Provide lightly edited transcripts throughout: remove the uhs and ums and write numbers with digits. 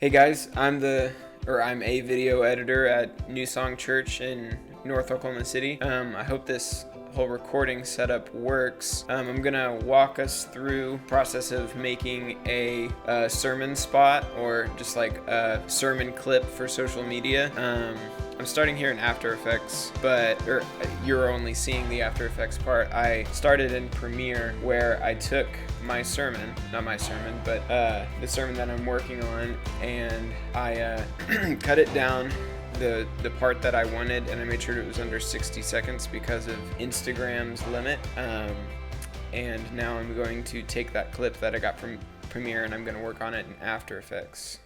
Hey guys, I'm a video editor at New Song Church in North Oklahoma City. I hope this whole recording setup works. I'm gonna walk us through the process of making a sermon spot, or just like a sermon clip for social media. I'm starting here in After Effects, but you're only seeing the After Effects part. I started in Premiere, where I took my sermon, not my sermon, but the sermon that I'm working on, and I cut it down the part that I wanted, and I made sure it was under 60 seconds because of Instagram's limit. And now I'm going to take that clip that I got from Premiere, and I'm going to work on it in After Effects.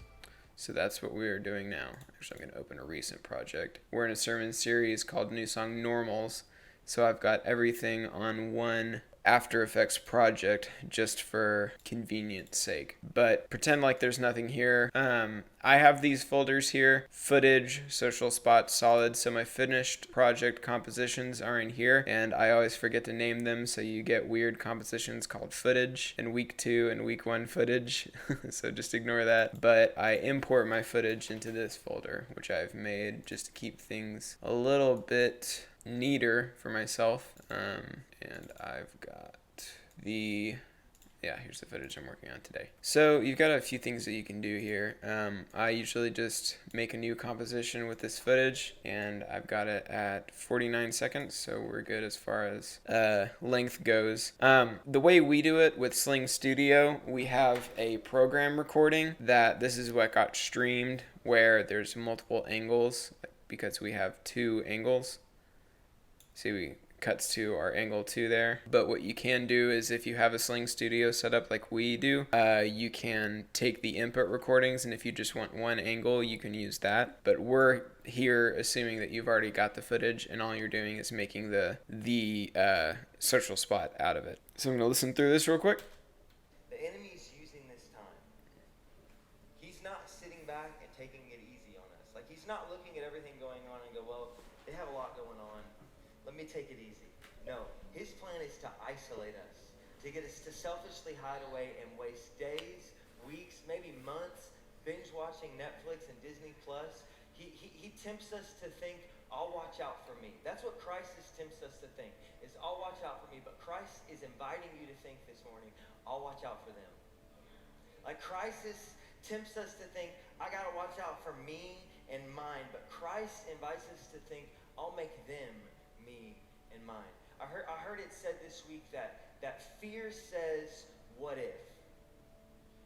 So that's what we are doing now. Actually, I'm going to open a recent project. We're in a sermon series called New Song Normals. So I've got everything on one After Effects project just for convenience sake. But pretend like there's nothing here. I have these folders here: footage, social spot, solid. So my finished project compositions are in here, and I always forget to name them, so you get weird compositions called footage and week 2 and week 1 footage. So just ignore that. But I import my footage into this folder, which I've made just to keep things a little bit neater for myself. And I've got here's the footage I'm working on today. So you've got a few things that you can do here. I usually just make a new composition with this footage, and I've got it at 49 seconds, so we're good as far as length goes. The way we do it with Sling Studio, we have a program recording that this is what got streamed, where there's multiple angles, because we have 2 angles. See, we cuts to our angle 2 there. But what you can do is, if you have a Sling Studio set up like we do, you can take the input recordings, and if you just want one angle, you can use that. But we're here assuming that you've already got the footage, and all you're doing is making the social spot out of it. So I'm going to listen through this real quick. The enemy's using this time. He's not sitting back and taking it easy on us. Like, he's not looking at everything going on and go, well, they have a lot going on. Let me take it easy. No, his plan is to isolate us, to get us to selfishly hide away and waste days, weeks, maybe months, binge watching Netflix and Disney Plus. He tempts us to think, I'll watch out for me. That's what crisis tempts us to think, is I'll watch out for me. But Christ is inviting you to think this morning, I'll watch out for them. Like, crisis tempts us to think, I gotta watch out for me and mine. But Christ invites us to think, I'll make them me and mine. I heard it said this week that fear says, what if?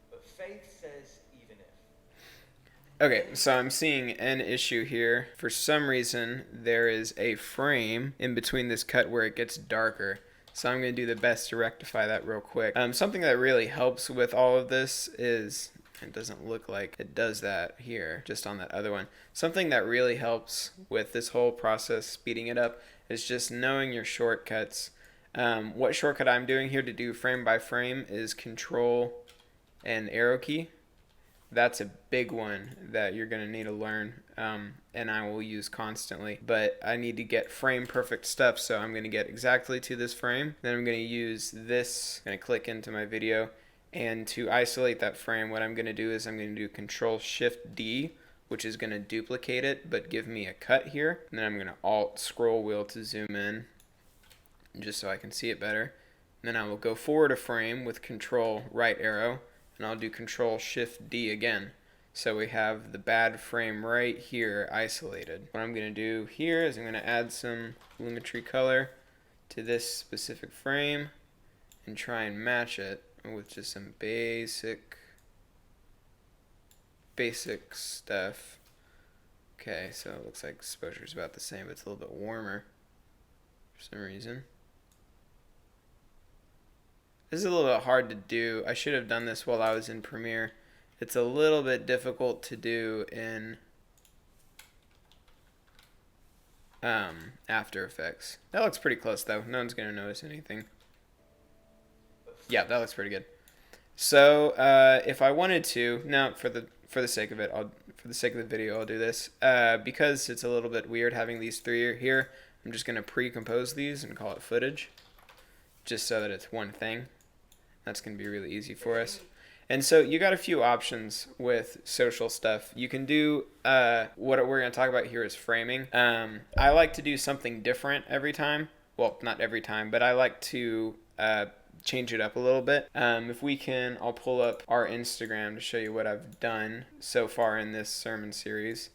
But faith says, even if. Okay, so I'm seeing an issue here. For some reason, there is a frame in between this cut where it gets darker. So I'm going to do the best to rectify that real quick. Something that really helps with all of this is, it doesn't look like it does that here, just on that other one. Something that really helps with this whole process, speeding it up, is just knowing your shortcuts. What shortcut I'm doing here to do frame by frame is Control and arrow key. That's a big one that you're going to need to learn, and I will use constantly. But I need to get frame perfect stuff, so I'm going to get exactly to this frame. Then I'm going to use this, I'm going to click into my video, and to isolate that frame, what I'm going to do is I'm going to do Control-Shift-D, which is going to duplicate it, but give me a cut here. And then I'm going to Alt-Scroll wheel to zoom in, just so I can see it better. And then I will go forward a frame with Control-Right arrow, and I'll do Control-Shift-D again. So we have the bad frame right here isolated. What I'm going to do here is I'm going to add some Lumetri color to this specific frame and try and match it with just some basic stuff. Okay, so it looks like exposure is about the same, but it's a little bit warmer for some reason. This is a little bit hard to do. I should have done this while I was in Premiere. It's a little bit difficult to do in After Effects. That looks pretty close though. No one's gonna notice anything. Yeah, that looks pretty good. So if I wanted to, now for the sake of it, for the sake of the video, I'll do this. Because it's a little bit weird having these 3 here, I'm just gonna pre-compose these and call it footage, just so that it's one thing. That's gonna be really easy for us. And so you got a few options with social stuff. You can do what we're going to talk about here is framing. I like to do something different every time. Well, not every time, but I like to change it up a little bit. If we can, I'll pull up our Instagram to show you what I've done so far in this sermon series.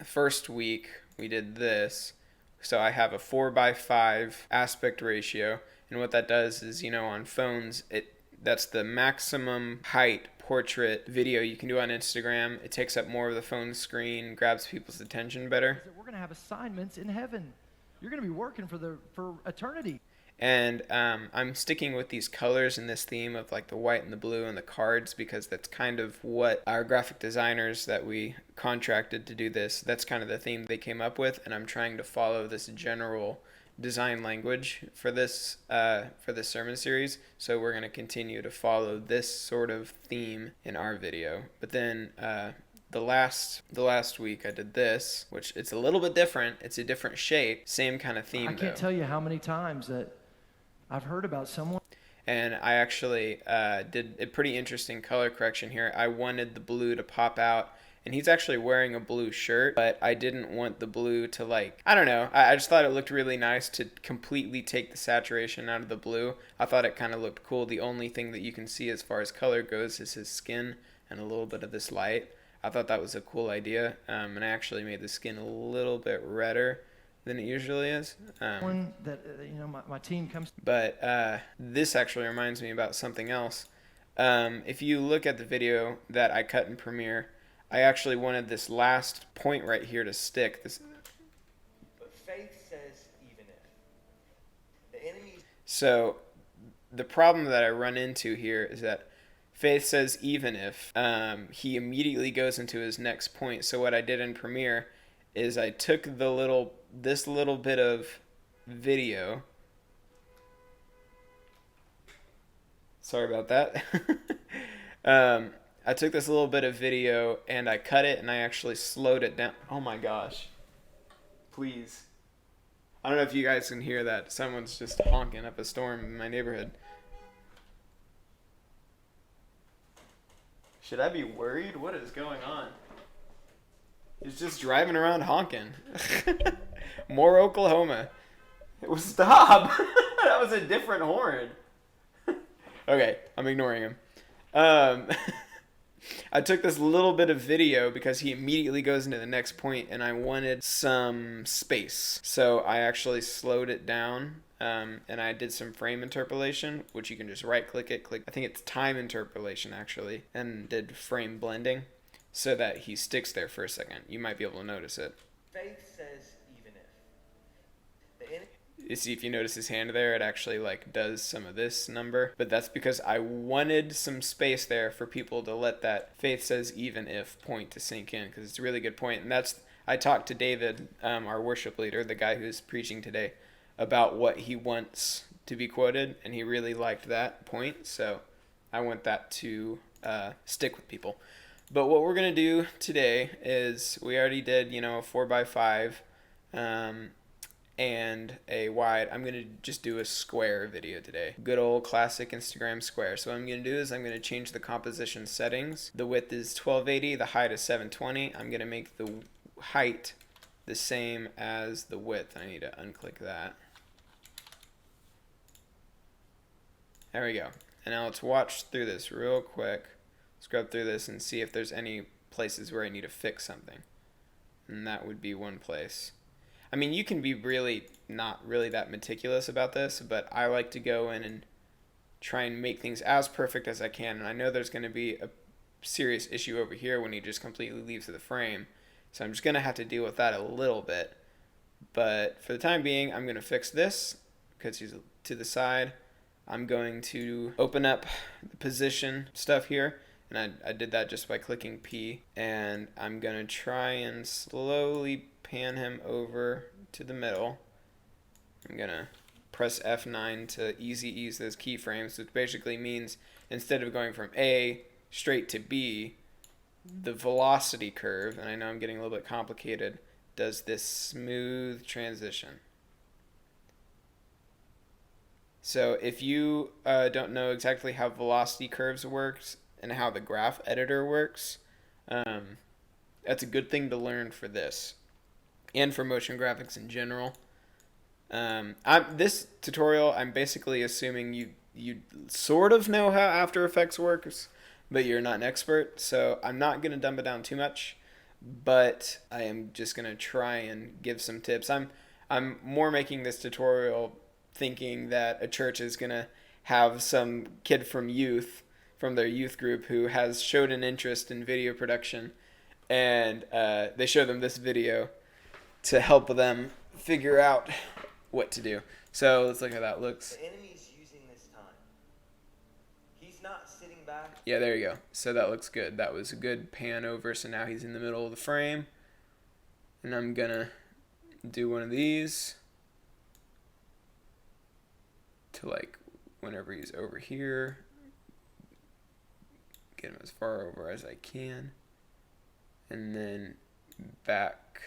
First week, we did this. So I have a 4:5 aspect ratio. And what that does is, on phones, that's the maximum height portrait video you can do on Instagram. It takes up more of the phone screen, grabs people's attention better. We're going to have assignments in heaven. You're going to be working for eternity. And I'm sticking with these colors in this theme of like the white and the blue and the cards because that's kind of what our graphic designers that we contracted to do this, that's kind of the theme they came up with. And I'm trying to follow this general design language for this sermon series. So we're going to continue to follow this sort of theme in our video. But then the last week I did this, which it's a little bit different. It's a different shape, same kind of theme. I can't tell you how many times that I've heard about someone. And I actually did a pretty interesting color correction here. I wanted the blue to pop out, and he's actually wearing a blue shirt, but I didn't want the blue to I don't know. I just thought it looked really nice to completely take the saturation out of the blue. I thought it kind of looked cool. The only thing that you can see as far as color goes is his skin and a little bit of this light. I thought that was a cool idea, and I actually made the skin a little bit redder than it usually is. One that my team comes. But this actually reminds me about something else. If you look at the video that I cut in Premiere, I actually wanted this last point right here to stick. But faith says even if the enemy. So the problem that I run into here is that faith says even if he immediately goes into his next point. So what I did in Premiere is I took this little bit of video. Sorry about that. I took this little bit of video and I cut it and I actually slowed it down. Oh my gosh. Please. I don't know if you guys can hear that. Someone's just honking up a storm in my neighborhood. Should I be worried? What is going on? He's just driving around honking. More Oklahoma. It was stop. That was a different horn. Okay, I'm ignoring him. I took this little bit of video because he immediately goes into the next point and I wanted some space. So I actually slowed it down and I did some frame interpolation, which you can just right click it, I think it's time interpolation actually, and did frame blending so that he sticks there for a second. You might be able to notice it. Faith says even if. You see, if you notice his hand there, it actually does some of this number. But that's because I wanted some space there for people to let that faith says even if point to sink in, because it's a really good point. And I talked to David, our worship leader, the guy who's preaching today, about what he wants to be quoted, and he really liked that point. So I want that to stick with people. But what we're going to do today is we already did, a 4:5 and a wide. I'm going to just do a square video today. Good old classic Instagram square. So what I'm going to do is I'm going to change the composition settings. The width is 1280, the height is 720. I'm going to make the height the same as the width. I need to unclick that. There we go. And now let's watch through this real quick. Scrub through this and see if there's any places where I need to fix something. And that would be one place. I mean, you can be not really that meticulous about this, but I like to go in and try and make things as perfect as I can. And I know there's going to be a serious issue over here when he just completely leaves the frame. So I'm just going to have to deal with that a little bit. But for the time being, I'm going to fix this because he's to the side. I'm going to open up the position stuff here. And I did that just by clicking P. And I'm going to try and slowly pan him over to the middle. I'm going to press F9 to easy ease those keyframes, which basically means instead of going from A straight to B, the velocity curve, and I know I'm getting a little bit complicated, does this smooth transition. So if you don't know exactly how velocity curves works, and how the graph editor works. That's a good thing to learn for this and for motion graphics in general. This tutorial, I'm basically assuming you sort of know how After Effects works, but you're not an expert, so I'm not going to dumb it down too much, but I am just going to try and give some tips. I'm more making this tutorial thinking that a church is going to have some kid from their youth group who has showed an interest in video production, and they show them this video to help them figure out what to do. So let's look how that looks. The enemy's using this time. He's not sitting back. Yeah, there you go. So that looks good. That was a good pan over. So now he's in the middle of the frame. And I'm going to do one of these to like whenever he's over here. Get him as far over as I can. And then back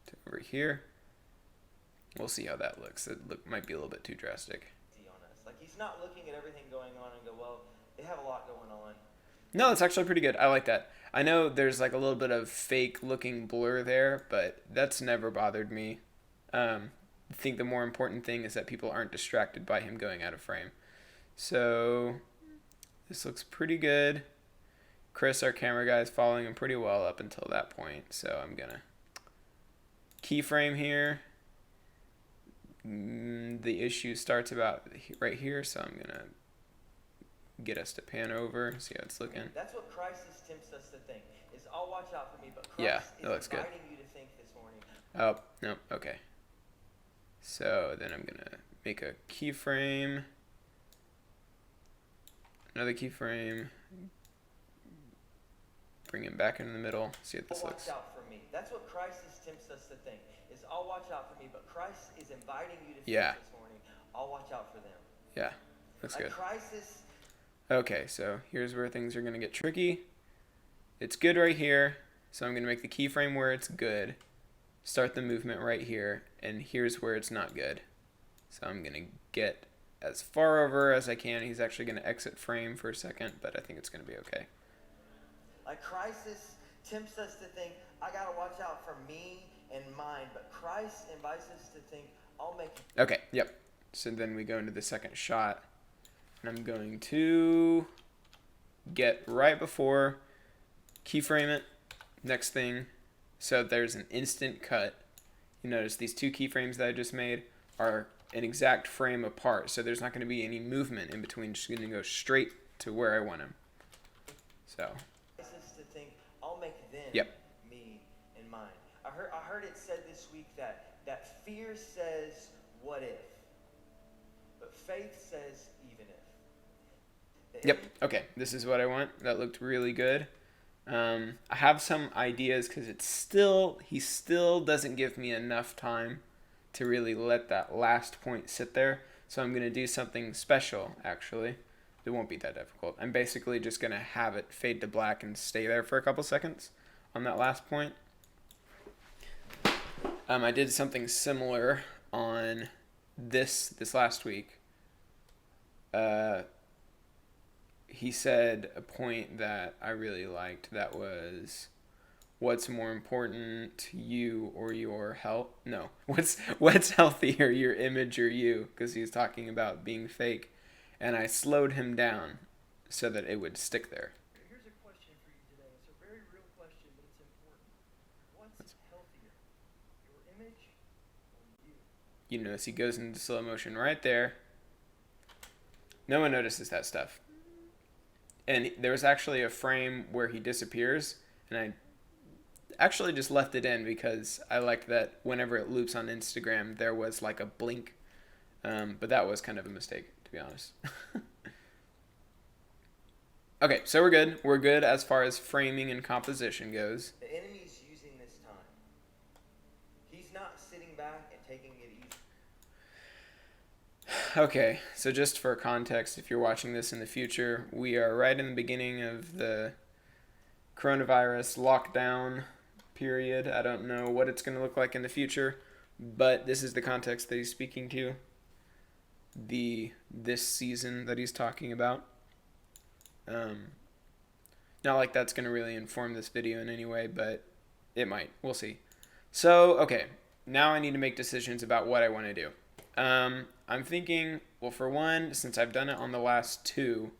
to over here. We'll see how that looks. It might be a little bit too drastic. On us. Like he's not looking at everything going on and go, well, they have a lot going on. No, it's actually pretty good. I like that. I know there's like a little bit of fake looking blur there, but that's never bothered me. I think the more important thing is that people aren't distracted by him going out of frame. So this looks pretty good. Chris, our camera guy, is following him pretty well up until that point. So I'm going to keyframe here. The issue starts about right here, so I'm going to get us to pan over, see how it's looking. That's what crisis tempts us to think, is I'll watch out for me, but Christ Yeah, that looks is good. inviting you to think this morning. Oh, no, okay. So then I'm going to make a keyframe, another keyframe, bring him back into the middle, see what this looks. Watch out for me. That's what crisis tempts us to think, is I'll watch out for me, but Christ is inviting you to think this morning, I'll watch out for them. Yeah, looks good. Crisis. Okay, so here's where things are going to get tricky. It's good right here, so I'm going to make the keyframe where it's good, start the movement right here, and here's where it's not good. So I'm going to get as far over as I can. He's actually going to exit frame for a second, but I think it's going to be okay. Like crisis tempts us to think, I got to watch out for me and mine, but Christ invites us to think, I'll make it. Okay, yep. So then we go into the second shot, and I'm going to get right before, keyframe it, next thing, so there's an instant cut. You notice these two keyframes that I just made are an exact frame apart, so there's not going to be any movement in between. Just going to go straight to where I want him. So. To think, I'll make them, yep. me, and mine. I heard it said this week that fear says, what if? But faith says, even if. Yep. Okay. This is what I want. That looked really good. I have some ideas because he still doesn't give me enough time to really let that last point sit there. So I'm going to do something special, actually. It won't be that difficult. I'm basically just going to have it fade to black and stay there for a couple seconds on that last point. I did something similar on this last week. He said a point that I really liked that was, what's more important to you or your health? No, what's healthier, your image or you? Because he was talking about being fake. And I slowed him down so that it would stick there. Here's a question for you today. It's a very real question, but it's important. What's healthier, your image or you? You notice he goes into slow motion right there. No one notices that stuff. And there was actually a frame where he disappears, and I actually just left it in because I liked that whenever it loops on Instagram, there was like a blink. But that was kind of a mistake, to be honest. Okay, so we're good. We're good as far as framing and composition goes. The enemy's using this time. He's not sitting back and taking it easy. Okay, so just for context, if you're watching this in the future, we are right in the beginning of the coronavirus lockdown period. I don't know what it's going to look like in the future, but this is the context that he's speaking to. This season that he's talking about. Not like that's going to really inform this video in any way, but it might. We'll see. So, okay, now I need to make decisions about what I want to do. I'm thinking, well, for one, since I've done it on the last two,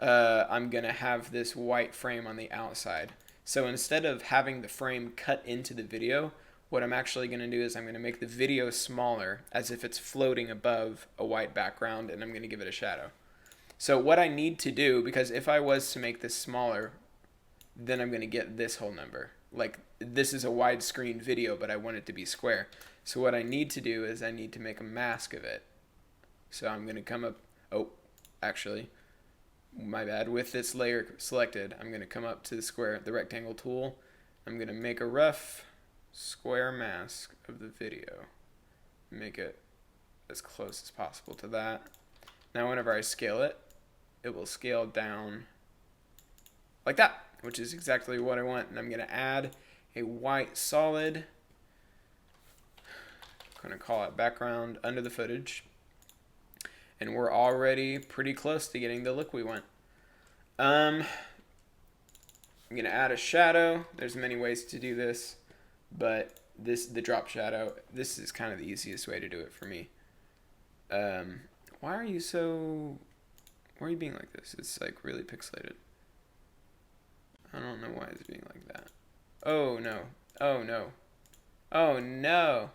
I'm going to have this white frame on the outside. So instead of having the frame cut into the video, what I'm actually going to do is I'm going to make the video smaller as if it's floating above a white background, and I'm going to give it a shadow. So what I need to do, because if I was to make this smaller, then I'm going to get this whole number. Like, this is a widescreen video, but I want it to be square. So what I need to do is I need to make a mask of it. So I'm going to come up, oh, actually, my bad, with this layer selected, I'm going to come up to the square, the rectangle tool. I'm going to make a rough square mask of the video. Make it as close as possible to that. Now whenever I scale it, it will scale down like that, which is exactly what I want. And I'm going to add a white solid, I'm going to call it background under the footage. And we're already pretty close to getting the look we want. I'm going to add a shadow. There's many ways to do this, but the drop shadow, this is kind of the easiest way to do it for me. Why are you being like this? It's like really pixelated. I don't know why it's being like that. Oh no. Oh no. Oh no.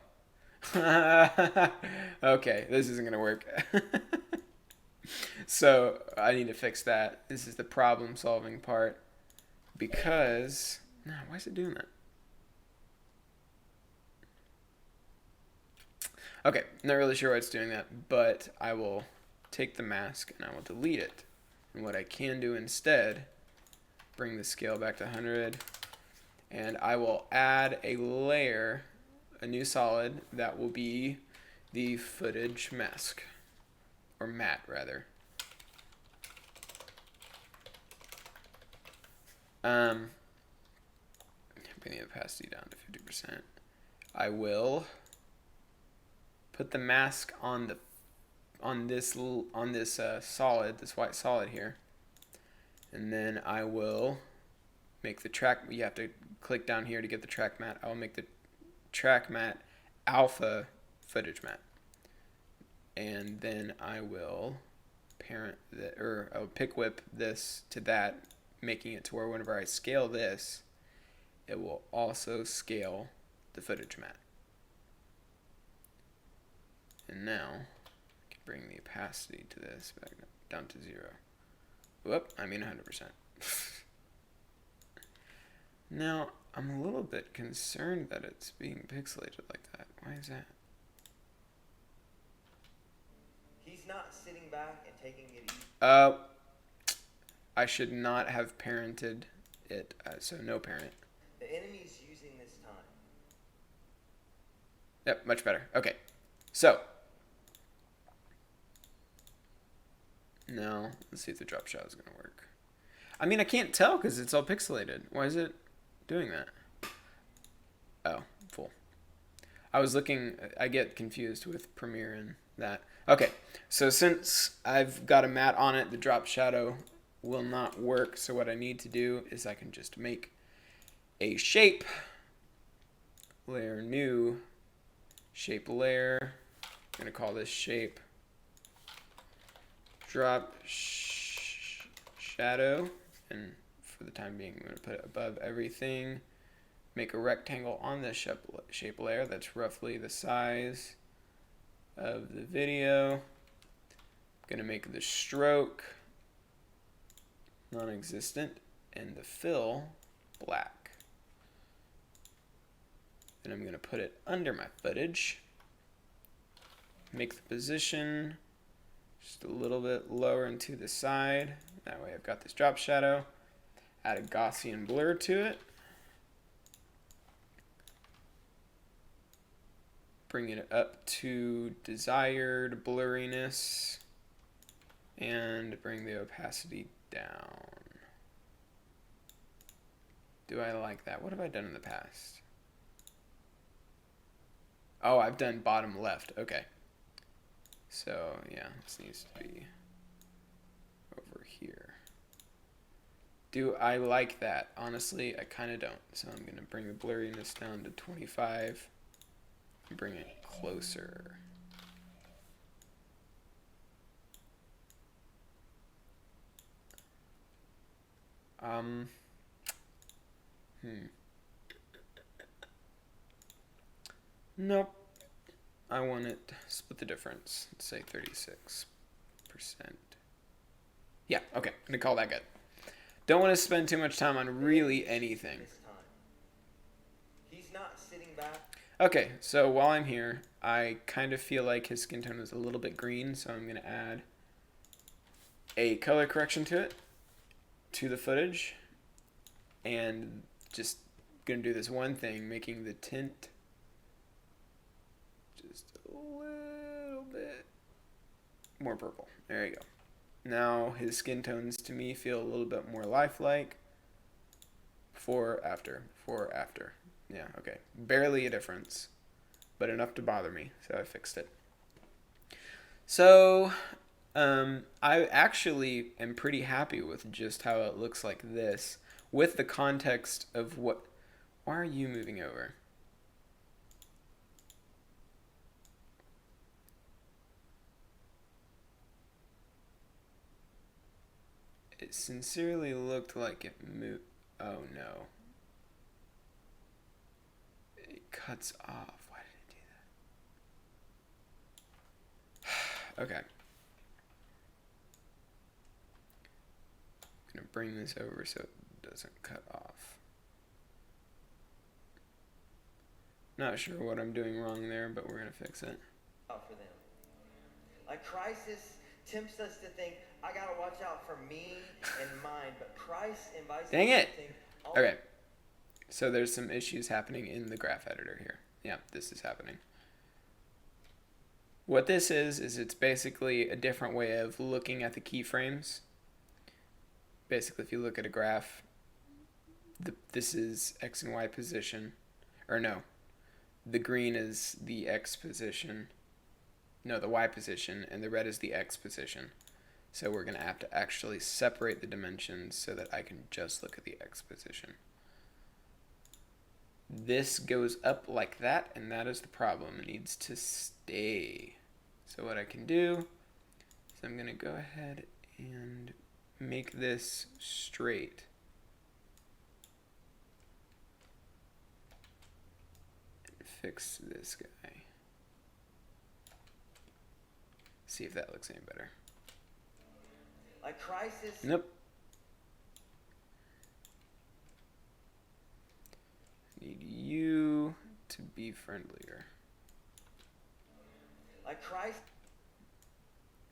Okay, this isn't gonna work. So I need to fix that. This is the problem solving part, because why is it doing that? Okay, not really sure why it's doing that, but I will take the mask and I will delete it. And what I can do instead, bring the scale back to 100, and I will add a layer, a new solid, that will be the footage mask, or matte rather. Bring the opacity down to 50%. I will put the mask on this solid, this white solid here, and then I will make the track. You have to click down here to get the track matte. I will make the track matte alpha footage matte, and then I will parent that, or I'll pick whip this to that, making it to where whenever I scale this, it will also scale the footage matte. And now I can bring the opacity to this back down to 0. Whoop, I mean 100%. Now I'm a little bit concerned that it's being pixelated like that. Why is that? He's not sitting back and taking it easy. I should not have parented it, so no parent. The enemy's using this time. Yep, much better. Okay, so now let's see if the drop shadow is going to work. I mean, I can't tell because it's all pixelated. Why is it doing that? Oh, full. I was looking, I get confused with Premiere and that. Okay, so since I've got a matte on it, the drop shadow will not work. So what I need to do is I can just make a shape, layer new, shape layer. I'm going to call this shape drop shadow, and for the time being I'm going to put it above everything. Make a rectangle on this shape layer that's roughly the size of the video. I'm going to make the stroke non-existent and the fill black. Then I'm going to put it under my footage. Make the position just a little bit lower and to the side. That way I've got this drop shadow. Add a Gaussian blur to it. Bring it up to desired blurriness. And bring the opacity down. Do I like that? What have I done in the past? Oh, I've done bottom left. Okay. So, yeah, this needs to be over here. Do I like that? Honestly, I kind of don't. So I'm going to bring the blurriness down to 25 and bring it closer. Um, Nope. I want it, split the difference. Let's say 36%. Yeah, okay. I'm going to call that good. Don't want to spend too much time on really anything. This time. He's not sitting back. Okay, so while I'm here, I kind of feel like his skin tone is a little bit green, so I'm going to add a color correction to it, to the footage, and just going to do this one thing, making the tint just a little bit more purple. There you go. Now his skin tones to me feel a little bit more lifelike. Before, after, before, after. Yeah, okay. Barely a difference, but enough to bother me, so I fixed it. So, I actually am pretty happy with just how it looks like this, with the context of what... Why are you moving over? It sincerely looked like it moved... Oh, no. It cuts off. Why did it do that? Okay. I'm going to bring this over so it doesn't cut off. Not sure what I'm doing wrong there, but we're going to fix it. For them. Like crisis tempts us to think, I gotta watch out for me and mine, but Christ invites Dang us it! to think, Okay. So there's some issues happening in the graph editor here. Yeah, this is happening. What this is it's basically a different way of looking at the keyframes. Basically, if you look at a graph, this is X and Y position. Or no, the green is the X position. No, the Y position, and the red is the X position. So we're going to have to actually separate the dimensions so that I can just look at the X position. This goes up like that, and that is the problem. It needs to stay. So what I can do is I'm going to go ahead and make this straight. And fix this guy. See if that looks any better. like crisis. Nope. Need you to be friendlier. Like Christ.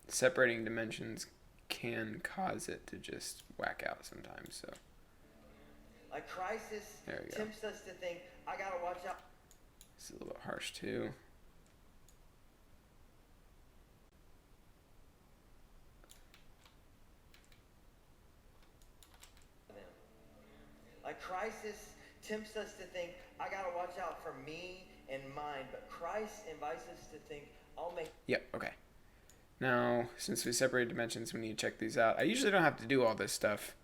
Separating dimensions can cause it to just whack out sometimes, so. Like crisis There we go. tempts us to think, I gotta watch out. It's a little bit harsh too. Like crisis tempts us to think, I gotta watch out for me and mine, but Christ invites us to think, I'll make. Yep, okay. Now, since we separated dimensions, we need to check these out. I usually don't have to do all this stuff.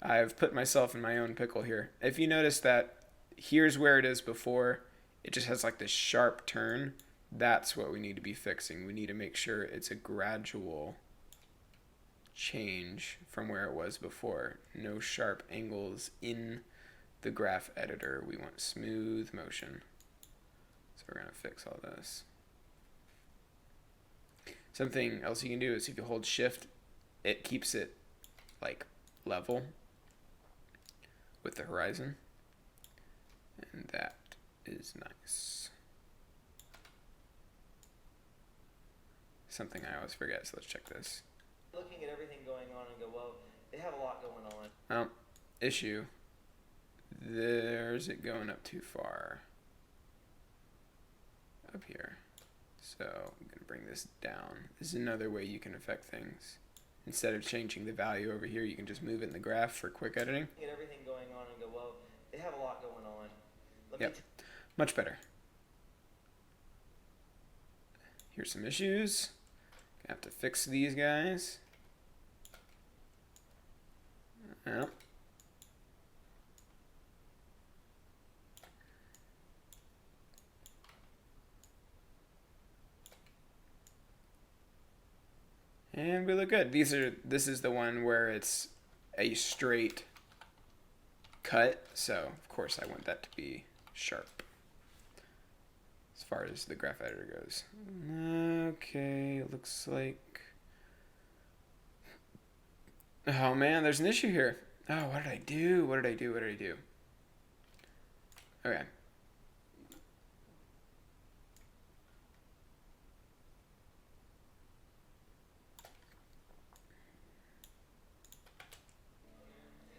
I've put myself in my own pickle here. If you notice that here's where it is before, it just has like this sharp turn. That's what we need to be fixing. We need to make sure it's a gradual change from where it was before. No sharp angles in the graph editor. We want smooth motion. So we're going to fix all this. Something else you can do is if you hold shift, it keeps it like level with the horizon. And that is nice. Something I always forget, so let's check this. Looking at everything going on and go, well, they have a lot going on. Well, issue. There's it going up too far. Up here. So I'm going to bring this down. This is another way you can affect things. Instead of changing the value over here, you can just move it in the graph for quick editing. Looking at everything going on and go, well, they have a lot going on. Yep, much better. Here's some issues. Gonna have to fix these guys. Well, And we look good. This is the one where it's a straight cut, so of course I want that to be sharp as far as the graph editor goes. Okay, looks like... Oh man, there's an issue here. Oh, what did I do? What did I do? What did I do? Okay.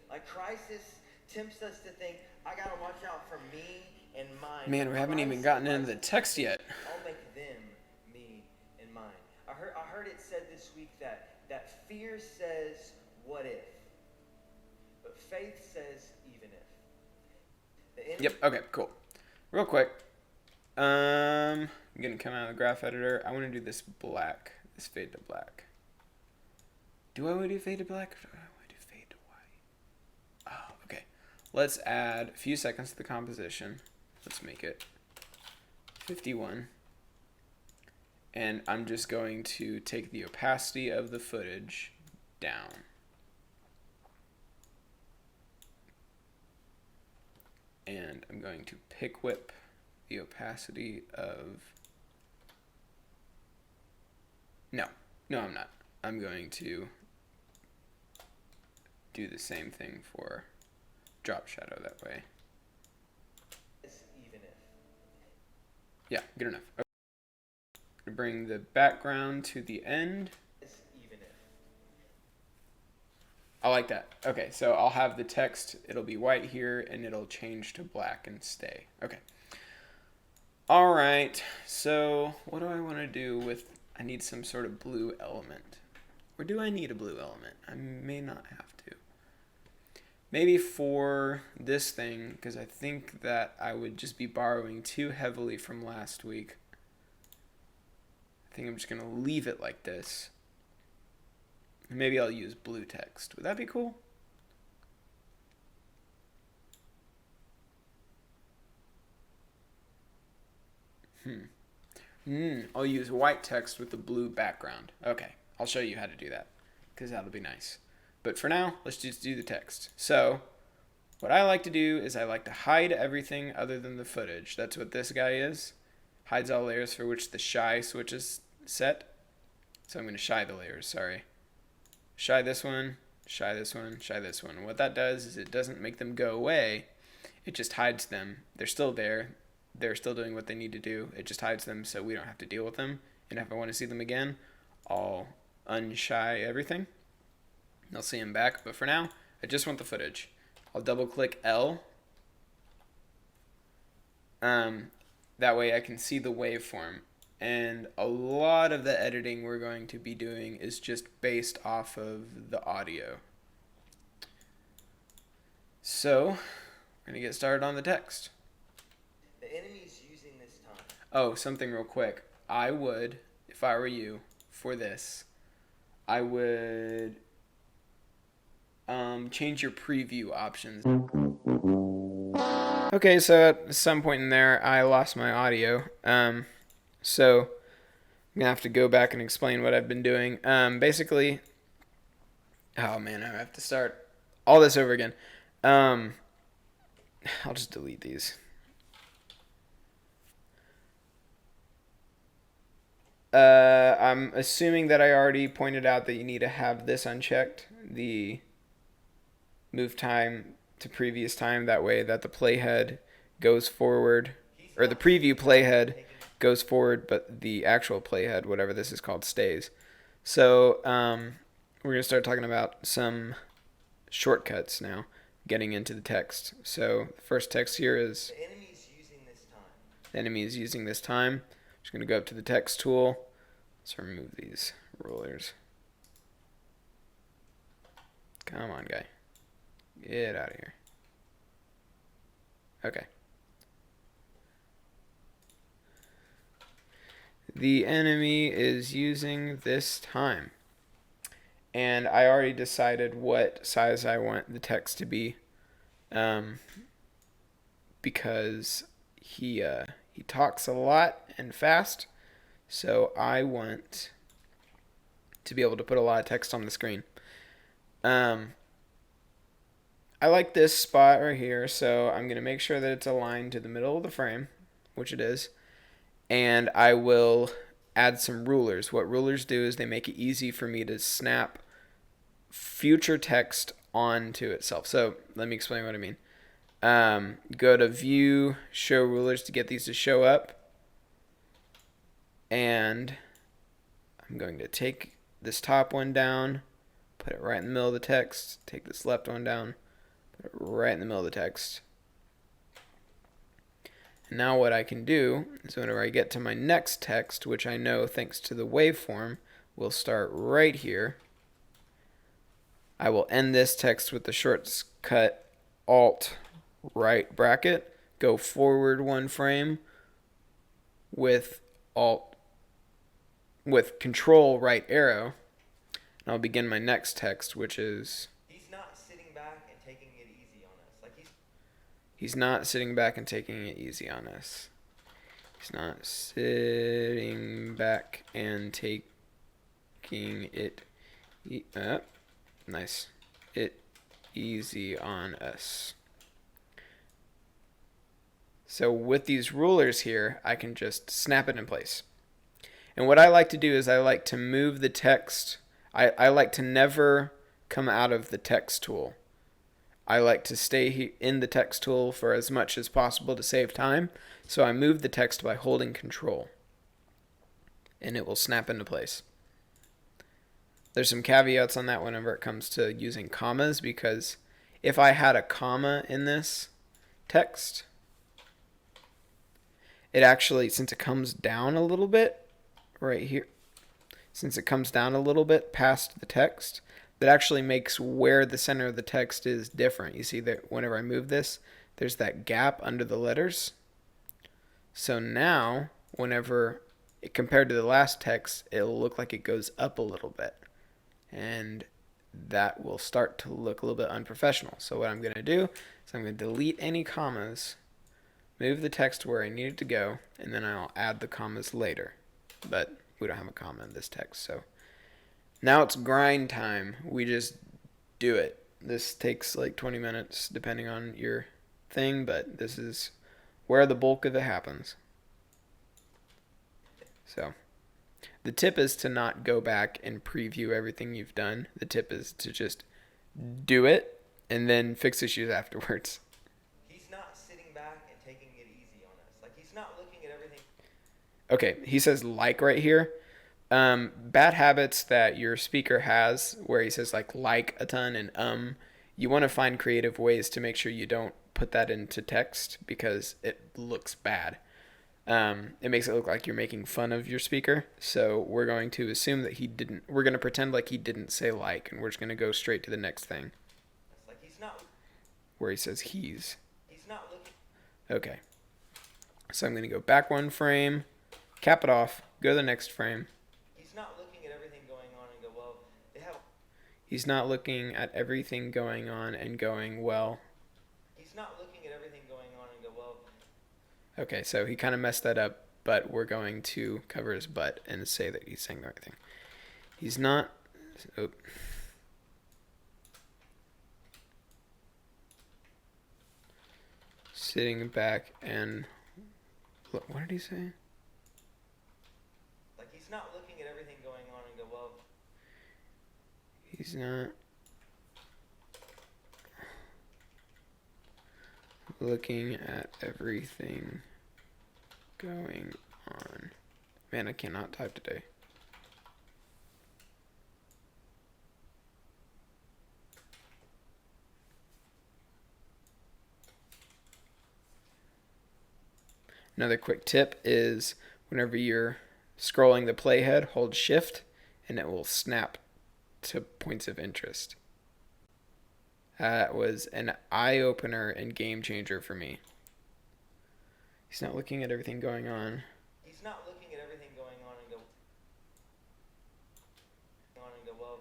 Like crisis tempts us to think, I gotta watch out for me and mine. Man, we haven't even gotten into the text yet. I'll make them me and mine. I heard it said this week that fear says what if, but faith says even if. Yep. Okay. Cool. Real quick. I'm gonna come out of the graph editor. I want to do this black. This fade to black. Do I want to do fade to black or do I want to do fade to white? Oh, okay. Let's add a few seconds to the composition. Let's make it 51. And I'm just going to take the opacity of the footage down. And I'm going to pick whip the opacity of... No, I'm not. I'm going to do the same thing for drop shadow that way. Even if. Yeah, good enough. Okay. Bring the background to the end. Even if. I like that. Okay, so I'll have the text, it'll be white here, and it'll change to black and stay. Okay. All right, so what do I want to do with... I need some sort of blue element. Or do I need a blue element? I may not have to. Maybe for this thing, because I think that I would just be borrowing too heavily from last week. I think I'm just going to leave it like this. Maybe I'll use blue text. Would that be cool? I'll use white text with the blue background. Okay, I'll show you how to do that, because that'll be nice. But for now, let's just do the text. So, what I like to do is I like to hide everything other than the footage. That's what this guy is. Hides all layers for which the shy switch is set. So I'm going to shy the layers, sorry. Shy this one, shy this one, shy this one. What that does is it doesn't make them go away. It just hides them. They're still there. They're still doing what they need to do. It just hides them so we don't have to deal with them. And if I want to see them again, I'll unshy everything. I'll see them back. But for now, I just want the footage. I'll double click L. That way I can see the waveform. And a lot of the editing we're going to be doing is just based off of the audio. So, we're going to get started on the text. The enemy's using this time. Oh, something real quick. I would, if I were you, for this, I would change your preview options. Okay, so at some point in there, I lost my audio. So I'm gonna have to go back and explain what I've been doing. Basically, oh man, I have to start all this over again. I'll just delete these. I'm assuming that I already pointed out that you need to have this unchecked, the move time to previous time, that way that the playhead goes forward, or the preview playhead goes forward, but the actual playhead, whatever this is called, stays. So we're going to start talking about some shortcuts now, getting into the text. So the first text here is, The enemy's using this time. the enemy is using this time. Just going to go up to the text tool. Let's remove these rulers. Come on, guy. Get out of here. Okay. The enemy is using this time. And I already decided what size I want the text to be. Because he talks a lot and fast. So I want to be able to put a lot of text on the screen. I like this spot right here, so I'm going to make sure that it's aligned to the middle of the frame, which it is, and I will add some rulers. What rulers do is they make it easy for me to snap future text onto itself. So let me explain what I mean. Go to View, Show Rulers to get these to show up. And I'm going to take this top one down, put it right in the middle of the text. Take this left one down, put it right in the middle of the text. And now what I can do is whenever I get to my next text, which I know thanks to the waveform will start right here, I will end this text with the shortcut Alt right bracket, go forward one frame with Control right arrow, and I'll begin my next text, which is He's not sitting back and taking it easy on us. Like he's not sitting back and taking it easy on us. He's not sitting back and taking it nice. It easy on us. So with these rulers here, I can just snap it in place. And what I like to do is I like to move the text. I like to never come out of the text tool. I like to stay in the text tool for as much as possible to save time. So I move the text by holding Control, and it will snap into place. There's some caveats on that whenever it comes to using commas, because if I had a comma in this text, it actually, since it comes down a little bit right here, since it comes down a little bit past the text, that actually makes where the center of the text is different. You see that whenever I move this, there's that gap under the letters. So now, whenever compared to the last text, it'll look like it goes up a little bit. And that will start to look a little bit unprofessional. So what I'm going to do is I'm going to delete any commas, move the text where I need it to go, and then I'll add the commas later. But we don't have a comma in this text, so now it's grind time. We just do it. This takes like 20 minutes depending on your thing, but this is where the bulk of it happens. So the tip is to not go back and preview everything you've done. The tip is to just do it and then fix issues afterwards. he's not sitting back and taking it easy on us. Like he's not looking at everything. Okay, he says like right here. Bad habits that your speaker has where he says like a ton and you want to find creative ways to make sure you don't put that into text because it looks bad. It makes it look like you're making fun of your speaker. So we're going to assume that we're going to pretend like he didn't say like, and we're just going to go straight to the next thing. Like he's not. Where he says he's. He's not looking. Okay. So I'm going to go back one frame, cap it off, go to the next frame. He's not looking at everything going on and go, well, they have. He's not looking at everything going on and going, well. He's not looking at everything going on and go, well. Okay, so he kind of messed that up, but we're going to cover his butt and say that he's saying the right thing. He's not. Oh. Sitting back and. What did he say? Like he's not looking at everything going on and go, well. He's not looking at everything going on. Man, I cannot type today. Another quick tip is whenever you're scrolling the playhead, hold shift and it will snap to points of interest. That was an eye-opener and game changer for me. He's not looking at everything going on. He's not looking at everything going on and go, well.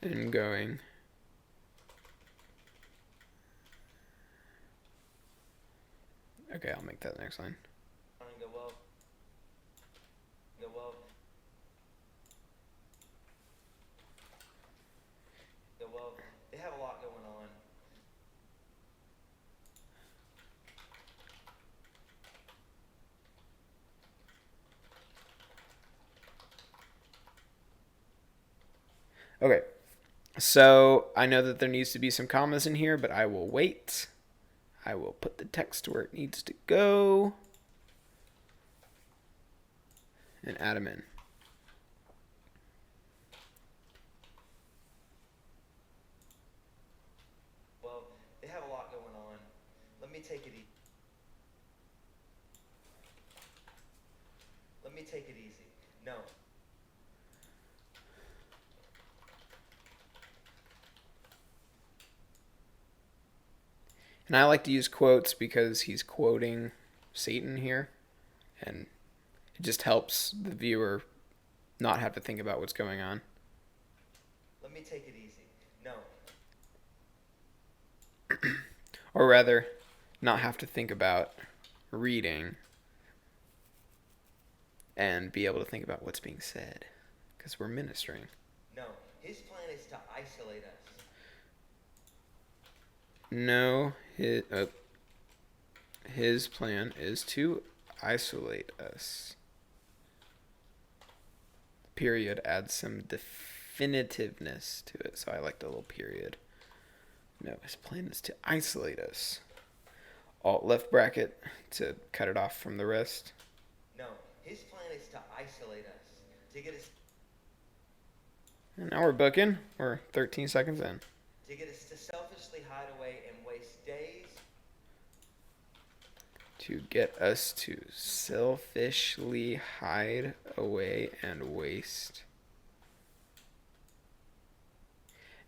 And going. Okay, I'll make that next line. Okay, so I know that there needs to be some commas in here, but I will wait. I will put the text where it needs to go and add them in. Well, they have a lot going on. Let me take it easy. Let me take it easy. No. And I like to use quotes because he's quoting Satan here, and it just helps the viewer not have to think about what's going on. Let me take it easy. No. Or rather, not have to think about reading and be able to think about what's being said because we're ministering. No. His plan is to isolate us. No, his plan is to isolate us. Period adds some definitiveness to it, so I like the little period. No, his plan is to isolate us. Alt left bracket to cut it off from the rest. No. His plan is to isolate us. To get us And now we're booking. We're 13 seconds in. to get us to selfishly hide away and waste days. To get us to selfishly hide away and waste.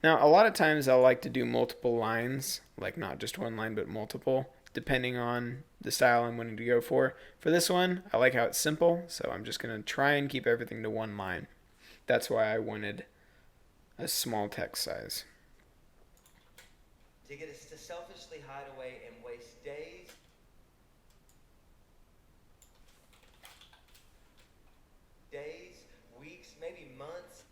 Now, a lot of times I'll like to do multiple lines, like not just one line, but multiple, depending on the style I'm wanting to go for. For this one, I like how it's simple, so I'm just going to try and keep everything to one line. That's why I wanted a small text size. To get us to selfishly hide away and waste days. Days, weeks, maybe months.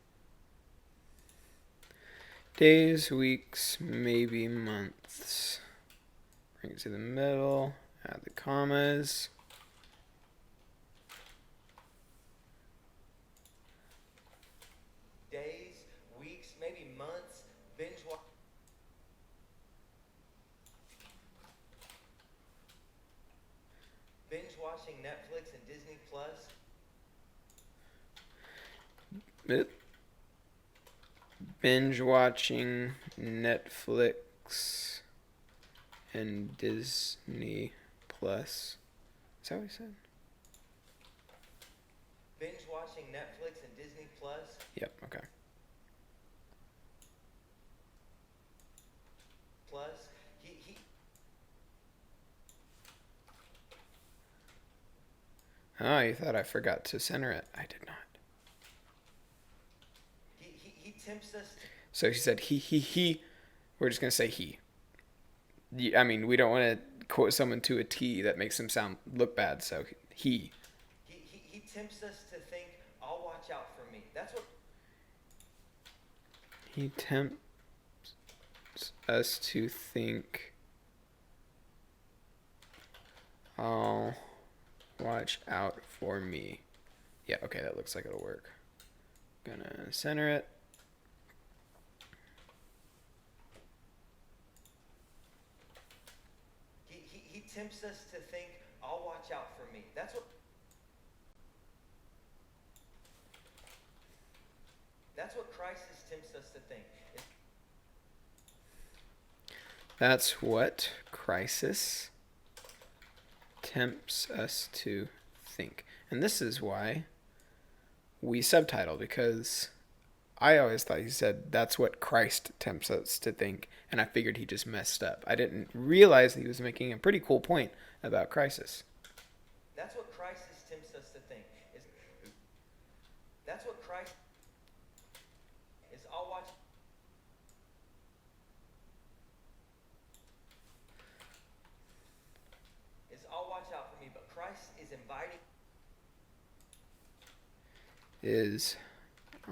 Days, weeks, maybe months. Bring it to the middle, add the commas. Days, weeks, maybe months. Binge watching Netflix and Disney Plus. Binge watching Netflix and Disney Plus. Is that what he said? Binge watching Netflix and Disney Plus. Yep, okay. Plus, he Oh, you thought I forgot to center it. I did not. he tempts us. So he said he. We're just going to say he. I mean, we don't want to quote someone to a T that makes them look bad, so he. He tempts us to think, I'll watch out for me. That's what He tempts us to think, I'll watch out for me. Yeah, okay, that looks like it'll work. Gonna center it. he tempts us to think, I'll watch out for me. That's what crisis tempts us to think. That's what crisis tempts us to think. And this is why we subtitle, because I always thought he said that's what Christ tempts us to think, and I figured he just messed up. I didn't realize he was making a pretty cool point about crisis. That's what crisis tempts us to think. That's what Christ is. I'll watch. I'll watch out for me, but Christ is inviting.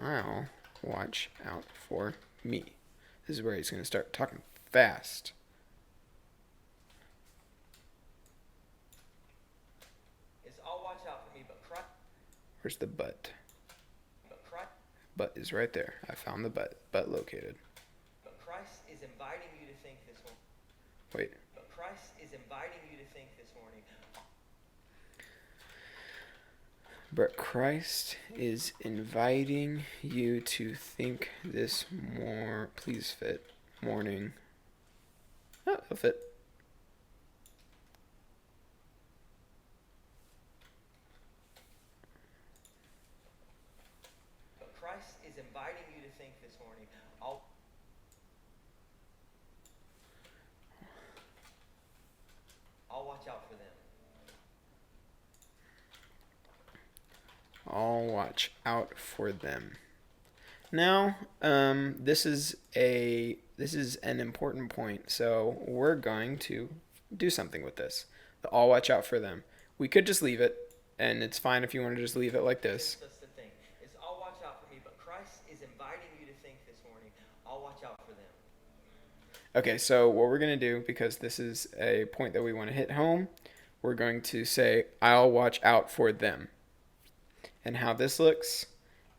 I'll watch out for me. This is where he's going to start talking fast. I'll watch out for me, but Christ. Where's the but? But is right there. I found the but located. But Christ is inviting you to think this morning. Wait. But Christ is inviting you to think this morning. But Christ is inviting you to think this please fit, morning. Oh, it'll fit. But Christ is inviting you to think this morning. I'll watch out for them. I'll watch out for them. Now, this is an important point. So we're going to do something with this. The I'll watch out for them. We could just leave it, and it's fine if you want to just leave it like this. That's the thing. Is I'll watch out for me, but Christ is inviting you to think this morning. I'll watch out for them. Okay, so what we're going to do, because this is a point that we want to hit home, we're going to say, I'll watch out for them. And how this looks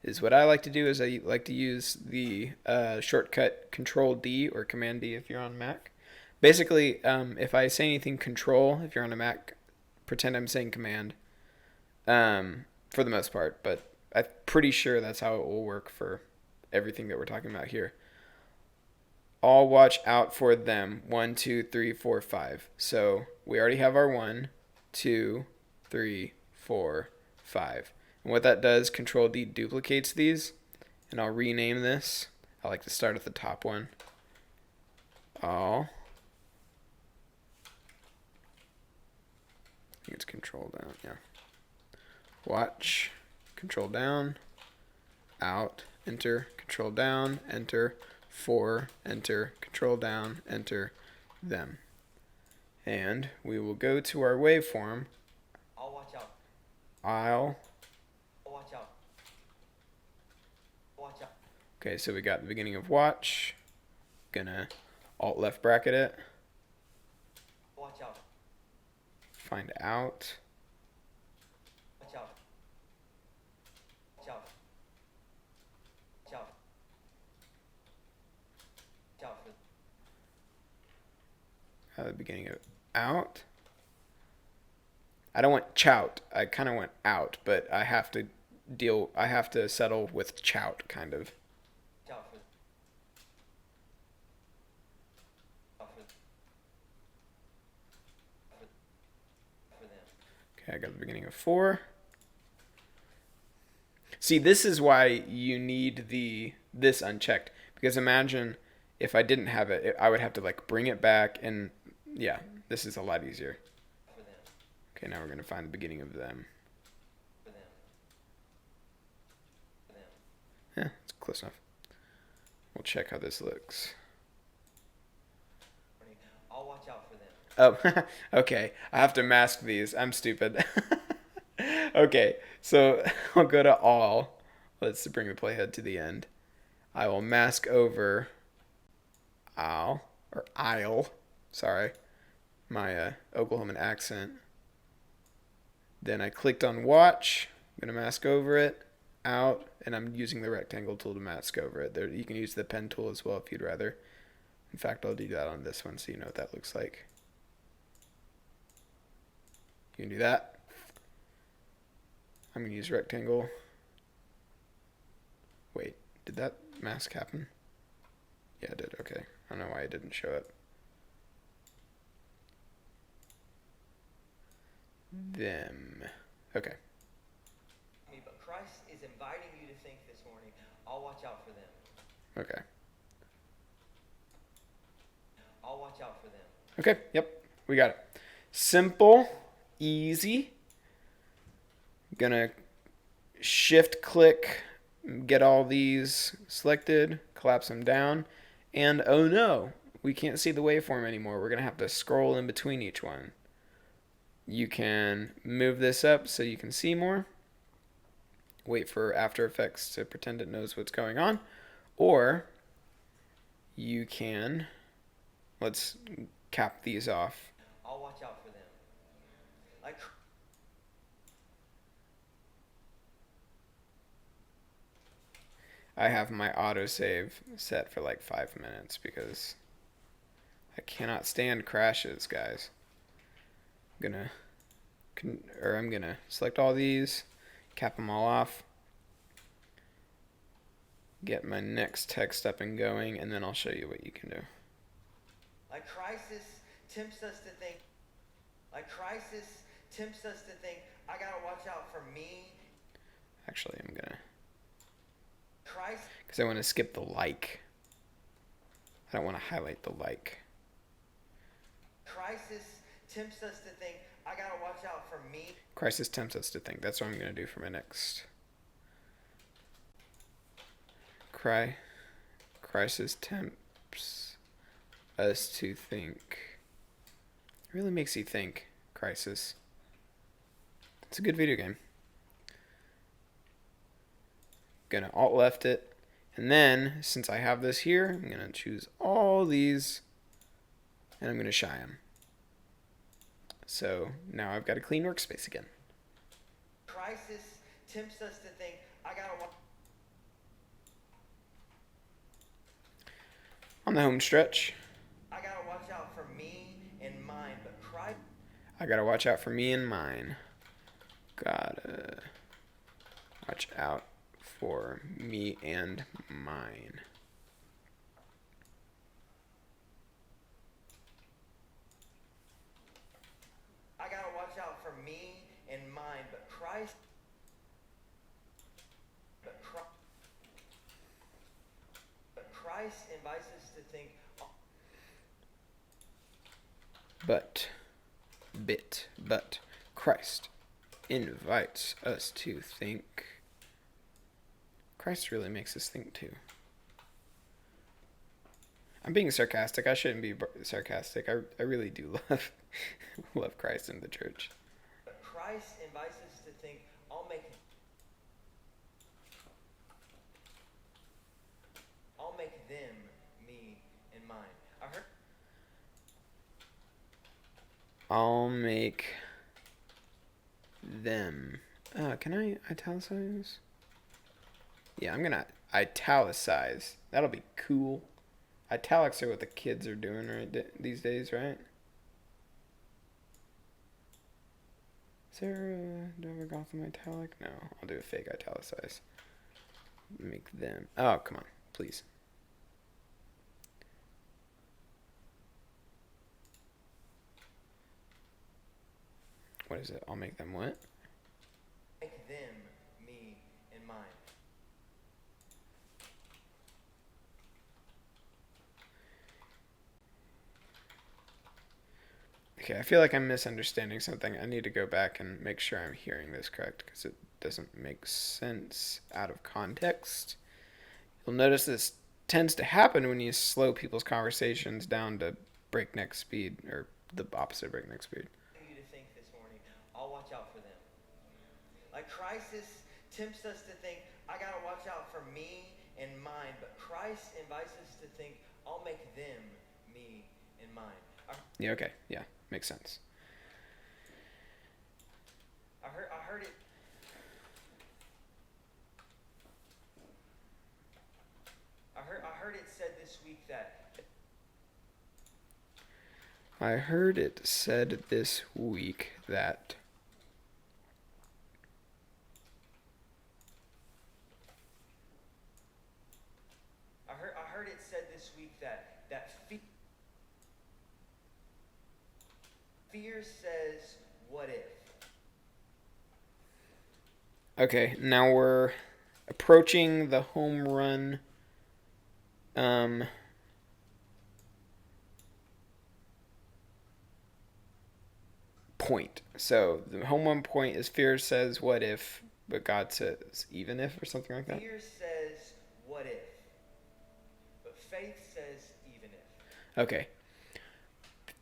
is what I like to do is I like to use the shortcut Control D or Command D if you're on Mac. Basically, if I say anything Control, if you're on a Mac, pretend I'm saying Command for the most part. But I'm pretty sure that's how it will work for everything that we're talking about here. I'll watch out for them. 1, 2, 3, 4, 5. So we already have our 1, 2, 3, 4, 5. And what that does, Control D duplicates these, and I'll rename this. I like to start at the top one. I think it's Control down, yeah. Watch, Control down, out, enter, Control down, enter, 4, enter, Control down, enter, them. And we will go to our waveform. I'll watch out. I'll Watch out. Watch out. Okay, so we got the beginning of watch. Gonna alt left bracket it. Watch out. Find out. Watch out. Watch out. Watch out. Watch out for The beginning of out. I don't want chout. I kind of want out, but I have to settle with chout, kind of. watch out for them. Okay, I got the beginning of 4. See, this is why you need this unchecked, because imagine if I didn't have it, I would have to like bring it back, and yeah, this is a lot easier. For them. Okay, now we're gonna find the beginning of them. For them. For them. Yeah, it's close enough. We'll check how this looks. I'll watch out for them. Oh, okay. I have to mask these. I'm stupid. Okay, so I'll go to all. Let's bring the playhead to the end. I will mask over I'll, sorry, my Oklahoman accent. Then I clicked on watch. I'm going to mask over it, out, and I'm using the rectangle tool to mask over it. There, you can use the pen tool as well if you'd rather. In fact, I'll do that on this one so you know what that looks like. You can do that. I'm going to use rectangle. Wait, did that mask happen? Yeah, it did. Okay. I don't know why it didn't show it. Them. Okay. But Christ is inviting you to think this morning, I'll watch out for them. Okay. I'll watch out for them. Okay, yep. We got it. Simple, easy. Gonna shift click, get all these selected, collapse them down, and oh no, we can't see the waveform anymore. We're gonna have to scroll in between each one. You can move this up so you can see more. Wait for After Effects to pretend it knows what's going on. Or you can, let's cap these off. I'll watch out for them. Like I have my autosave set for like 5 minutes because I cannot stand crashes, guys. I'm gonna select all these, cap them all off, get my next text up and going, and then I'll show you what you can do. Like crisis tempts us to think, I gotta watch out for me. Actually, I'm gonna, Crisis. because I want to skip the like. I don't want to highlight the like. Crisis tempts us to think, I gotta watch out for me. Crisis tempts us to think. That's what I'm gonna do for my next. Crisis tempts us to think. It really makes you think, Crisis. It's a good video game. Gonna alt left it, and then since I have this here, I'm gonna choose all these, and I'm gonna shy them. So now I've got a clean workspace again. Crisis tempts us to think, I gotta watch. On the home stretch, I gotta watch out for me and mine, but I gotta watch out for me and mine. Gotta watch out for me and mine. I gotta watch out for me and mine, but Christ invites us to think. But Christ invites us to think. Christ really makes us think too. I'm being sarcastic. I shouldn't be sarcastic. I really do love Christ in the church. But Christ invites us to think, I'll make them me and mine. I'll make them. Can I italicize? Yeah, I'm gonna italicize. That'll be cool. Italics are what the kids are doing these days, right? Is there do I have a Gotham italic? No, I'll do a fake italicize. Make them. Oh, come on, please. What is it? I'll make them what? Make them me and mine. Okay, I feel like I'm misunderstanding something. I need to go back and make sure I'm hearing this correct because it doesn't make sense out of context. You'll notice this tends to happen when you slow people's conversations down to breakneck speed, or the opposite of breakneck speed. You to think this morning, I'll watch out for them. Like crisis tempts us to think, I gotta watch out for me and mine, but Christ invites us to think, I'll make them me and mine. Yeah, okay, yeah, makes sense. I heard it. I heard it said this week that. I heard it said this week that. I heard it said this week that fear says, what if? Okay, now we're approaching the home run. Point. So the home run point is fear says what if, but God says even if, or something like that. Fear says what if, but faith says even if. Okay.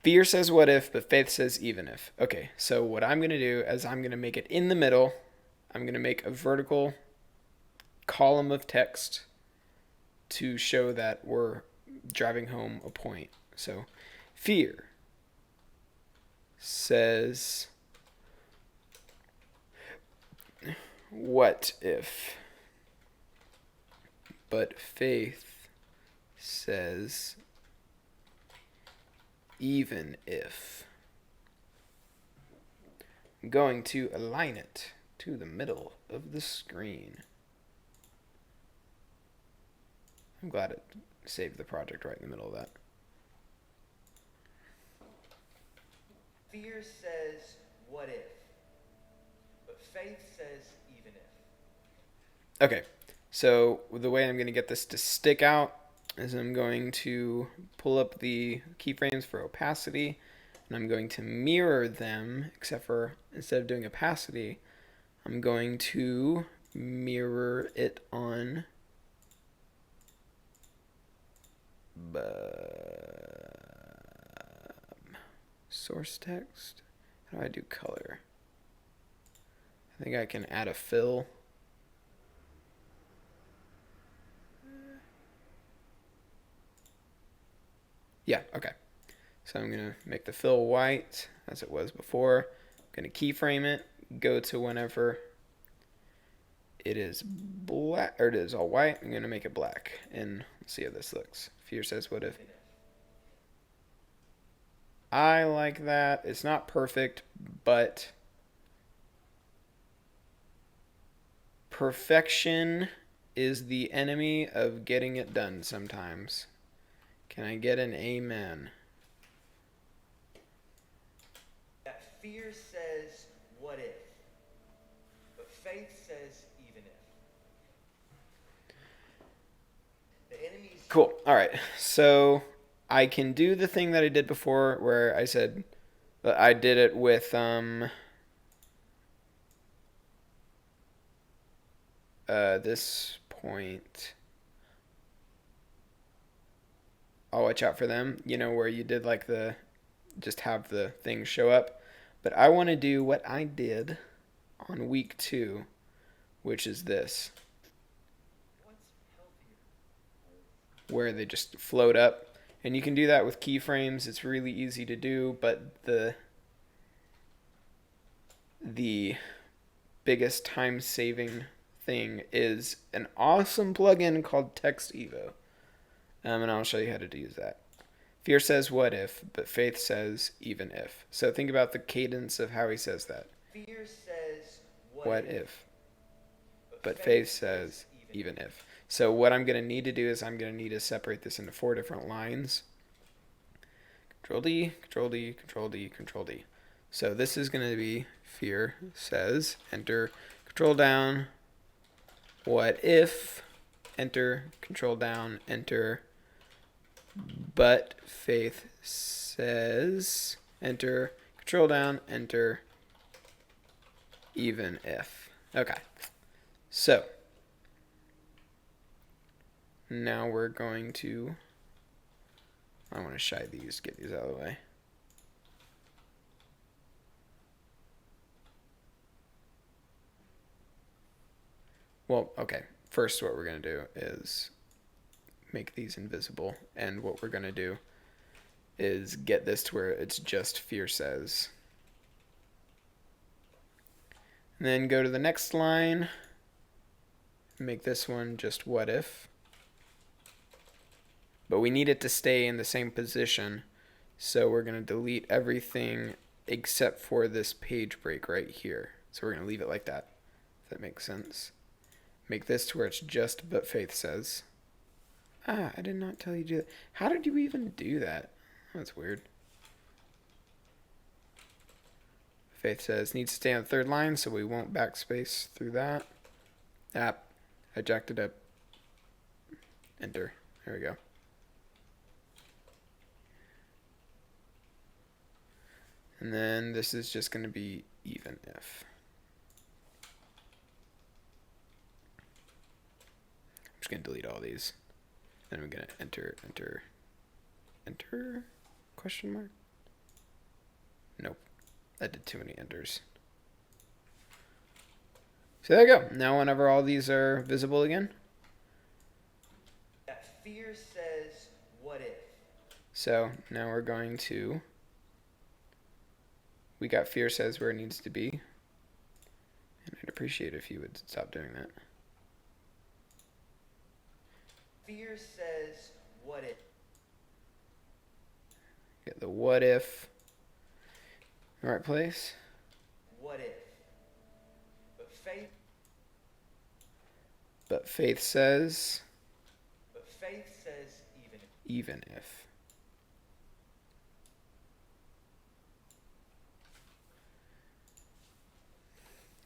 Fear says what if, but faith says even if. Okay, so what I'm going to do is I'm going to make it in the middle. I'm going to make a vertical column of text to show that we're driving home a point. So fear says what if. but faith says even if. I'm going to align it to the middle of the screen. I'm glad it saved the project right in the middle of that. Fear says, what if? But faith says, even if. Okay, so the way I'm going to get this to stick out is I'm going to pull up the keyframes for opacity, and I'm going to mirror them, except for instead of doing opacity, I'm going to mirror it on source text. How do I do color? I think I can add a fill. Yeah, okay. So I'm going to make the fill white as it was before. I'm going to keyframe it, go to whenever it is black, or it is all white. I'm going to make it black, and let's see how this looks. Fear says what if. I like that. It's not perfect, but perfection is the enemy of getting it done sometimes. Can I get an amen? That fear says, what if? But faith says, even if. The enemy's... Cool. All right. So I can do the thing that I did before where I said I did it with this point. I'll watch out for them, where you did like the just have the thing show up. But I want to do what I did on week 2, which is this, where they just float up. And you can do that with keyframes. It's really easy to do, but the biggest time-saving thing is an awesome plugin called Text Evo. And I'll show you how to use that. Fear says what if, but faith says even if. So think about the cadence of how he says that. Fear says, What if? But faith says even if. So what I'm going to need to do is I'm going to need to separate this into 4 different lines. Control D, Control D, Control D, Control D. So this is going to be fear says, enter, control down, what if, enter, control down, enter, but faith says, enter, control down, enter, even if. Okay. So now we're going to, I want to shy these, get these out of the way. Well, okay. First, what we're going to do is make these invisible. And what we're going to do is get this to where it's just fear says. And then go to the next line. Make this one just what if. But we need it to stay in the same position. So we're going to delete everything except for this page break right here. So we're going to leave it like that, if that makes sense. Make this to where it's just but faith says. I did not tell you to do that. How did you even do that? That's weird. Faith says needs to stay on the 3rd line, so we won't backspace through that. I jacked it up. Enter. There we go. And then this is just going to be even if. I'm just going to delete all these. Then I'm going to enter, question mark? Nope. That did too many enters. So there you go. Now whenever all these are visible again. That fear says, what if? So now we're going to, we got fear says where it needs to be. And I'd appreciate it if you would stop doing that. fear says, what if? Get the what if in the right place. What if? But faith But faith says, even if. even if.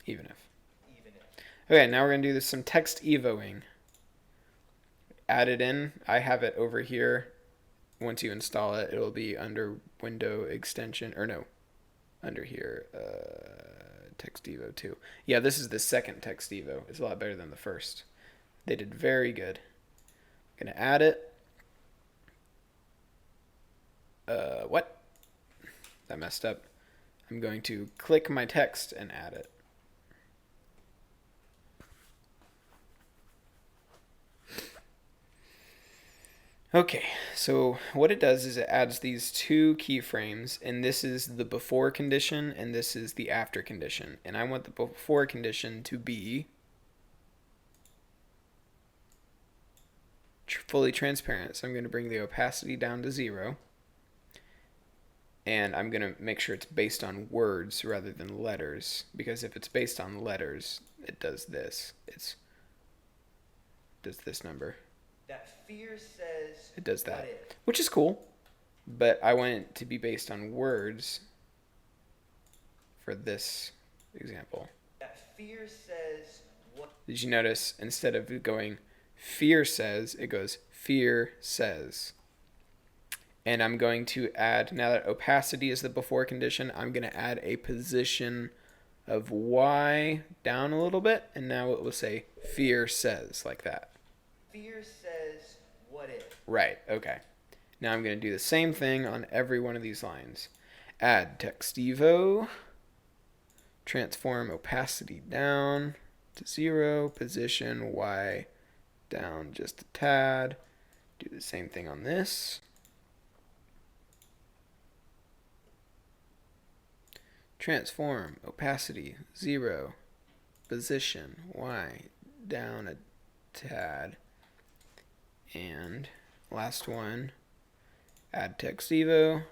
Even if. Even if. Okay, now we're going to do some text evoing. Add it in. I have it over here. Once you install it, it'll be under window extension, or no, under here, text evo 2. Yeah, this is the second text evo. It's a lot better than the first. They did very good. I'm going to add it. What? That messed up. I'm going to click my text and add it. Okay, so what it does is it adds these two keyframes, and this is the before condition, and this is the after condition. And I want the before condition to be fully transparent, so I'm going to bring the opacity down to 0. And I'm going to make sure it's based on words rather than letters, because if it's based on letters, it does this. It does this number. That fear says, it does that, what if? Which is cool, but I want it to be based on words for this example. That fear says, what? Did you notice instead of going fear says, it goes fear says? And I'm going to add, now that opacity is the before condition, I'm going to add a position of Y down a little bit, and now it will say fear says, like that. Fear says, what if? Right, okay. Now I'm going to do the same thing on every one of these lines. Add text evo, transform opacity down to 0, position Y down just a tad. Do the same thing on this. Transform opacity 0, position Y down a tad. And last one, add text evo,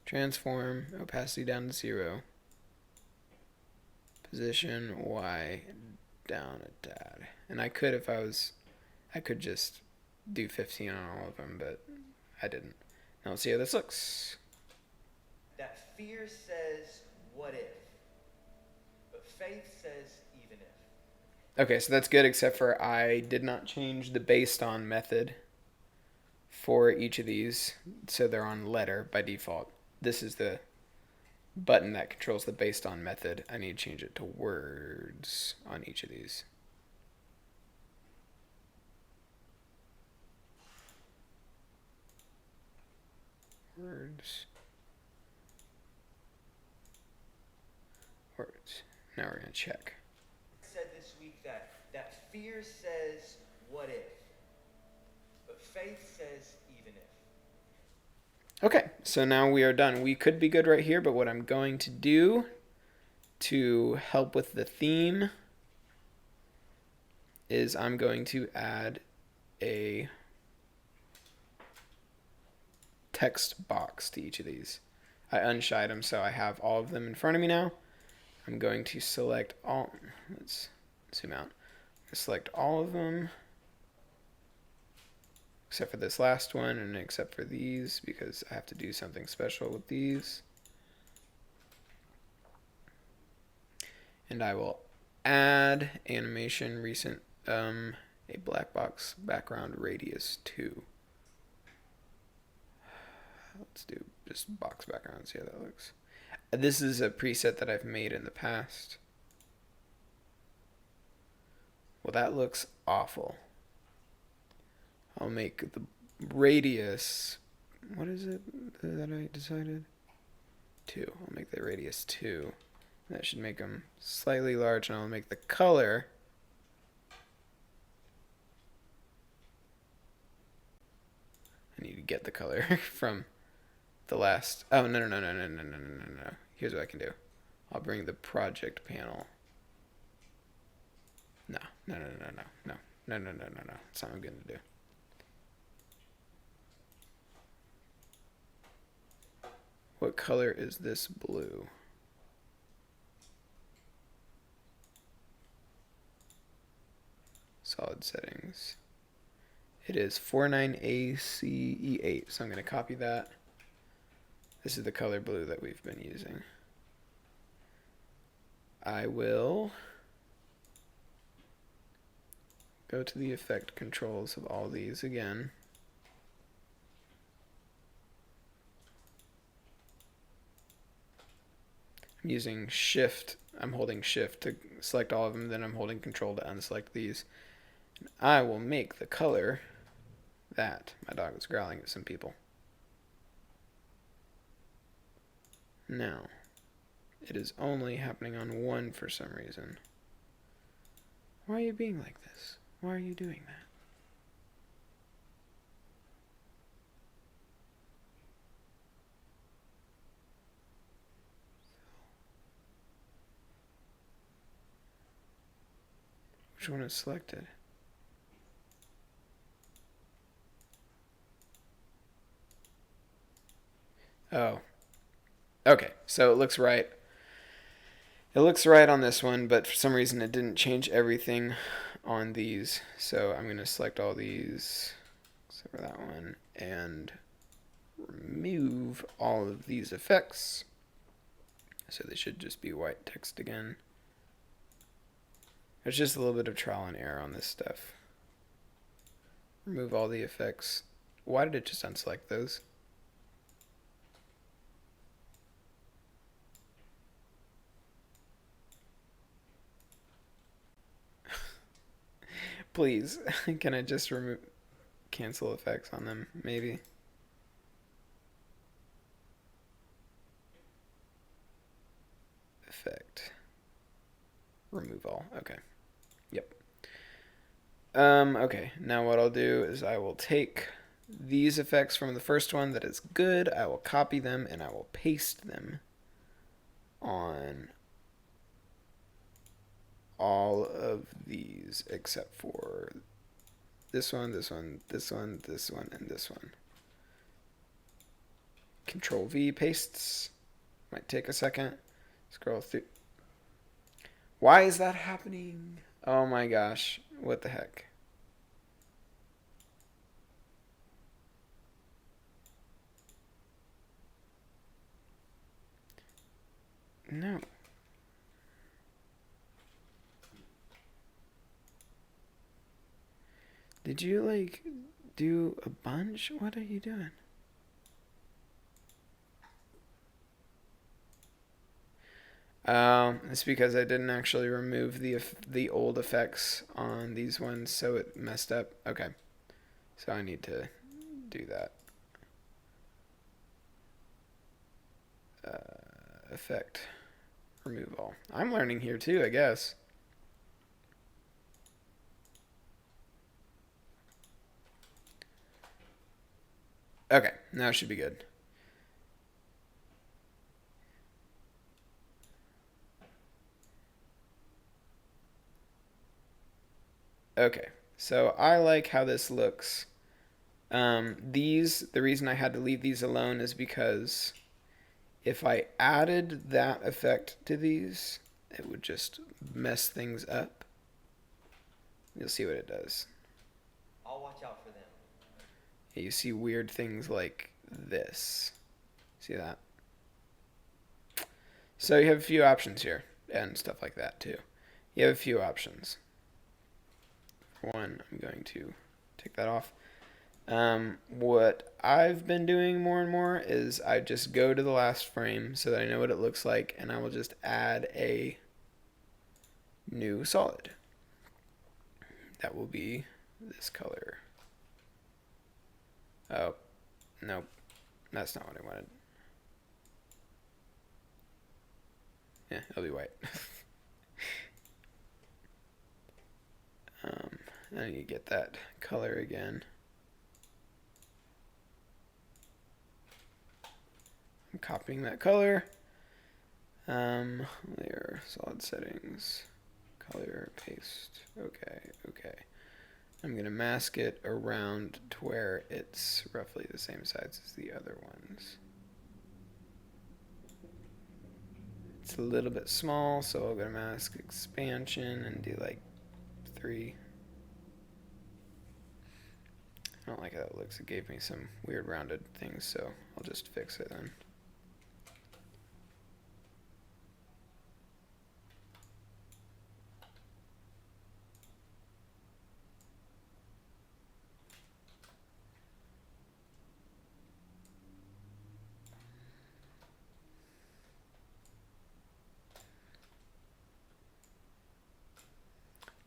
transform opacity down to 0, position Y down a tad. And I could, if I could just do 15 on all of them, but I didn't. Now let's see how this looks. That fear says, what if? But faith says, even if. Okay, so that's good, except for I did not change the based on method for each of these, so they're on letter by default. This is the button that controls the based on method. I need to change it to words on each of these. Words. Words. Now we're going to check. Said this week that fear says, what if? But faith says, even if. Okay, so now we are done. We could be good right here, but what I'm going to do to help with the theme is I'm going to add a text box to each of these. I unshied them, so I have all of them in front of me now. I'm going to select all. Let's zoom out. Select all of them except for this last one, and except for these because I have to do something special with these. And I will add animation recent a black box background radius 2. Let's do just box background, see how that looks. This is a preset that I've made in the past. Well, that looks awful. I'll make the radius, what is it that I decided? 2. I'll make the radius 2. That should make them slightly large, and I'll make the color I need to get the color from the last. Oh, no. Here's what I can do. I'll bring the project panel. No. No, no, no, no, no. That's not what I'm going to do. What color is this blue? Solid settings. It is 49ACE8, so I'm going to copy that. This is the color blue that we've been using. I will go to the effect controls of all these again. I'm using shift. I'm holding shift to select all of them, then I'm holding control to unselect these. And I will make the color that my dog was growling at some people. Now, it is only happening on one for some reason. Why are you being like this? Why are you doing that? Which one is selected? Oh. Okay, so it looks right. It looks right on this one, but for some reason it didn't change everything on these. So I'm going to select all these, except for that one, and remove all of these effects. So they should just be white text again. There's just a little bit of trial and error on this stuff. Remove all the effects. Why did it just unselect those? Please, can I just cancel effects on them, maybe? Effect. Remove all. Okay. Yep. Okay, now what I'll do is I will take these effects from the first one that is good, I will copy them, and I will paste them on all of these except for this one, this one, this one, this one, and this one. Control V pastes. Might take a second. Scroll through. Why is that happening? Oh my gosh. What the heck? No. Did you like do a bunch? What are you doing? It's because I didn't actually remove the old effects on these ones, so it messed up. Okay, so I need to do that. Effect, remove all. I'm learning here too, I guess. Okay, now it should be good. Okay, so I like how this looks. The reason I had to leave these alone is because if I added that effect to these, it would just mess things up. You'll see what it does. I'll watch out for them. You see weird things like this. See that? So you have a few options here, and stuff like that too. You have a few options. For one, I'm going to take that off. What I've been doing more and more is I just go to the last frame so that I know what it looks like, and I will just add a new solid. That will be this color. Oh, nope. That's not what I wanted. Yeah, it'll be white. I need to get that color again. I'm copying that color. Layer, solid settings, color, paste. Okay, okay. I'm going to mask it around to where it's roughly the same size as the other ones. It's a little bit small, so I'll go to mask expansion and do like 3. I don't like how that looks. It gave me some weird rounded things, so I'll just fix it then.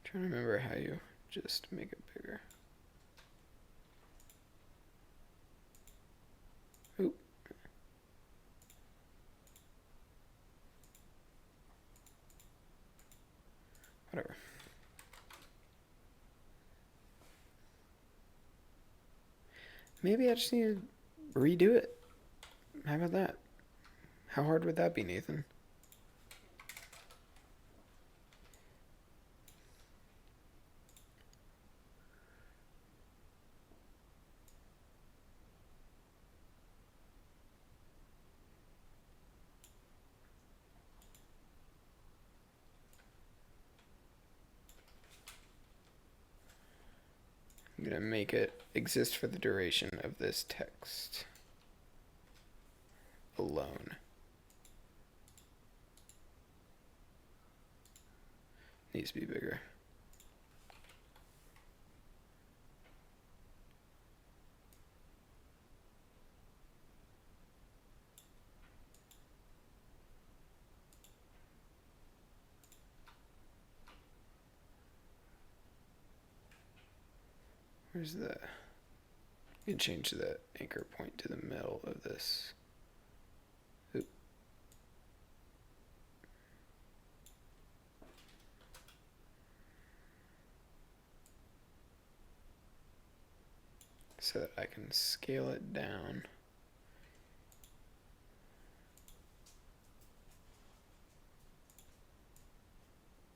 Trying to remember how you just make it bigger. Oop. Whatever. Maybe I just need to redo it. How about that? How hard would that be, Nathan? I'm going to make it exist for the duration of this text alone. Needs to be bigger. Where's the... You can change the anchor point to the middle of this. Oop. So that I can scale it down.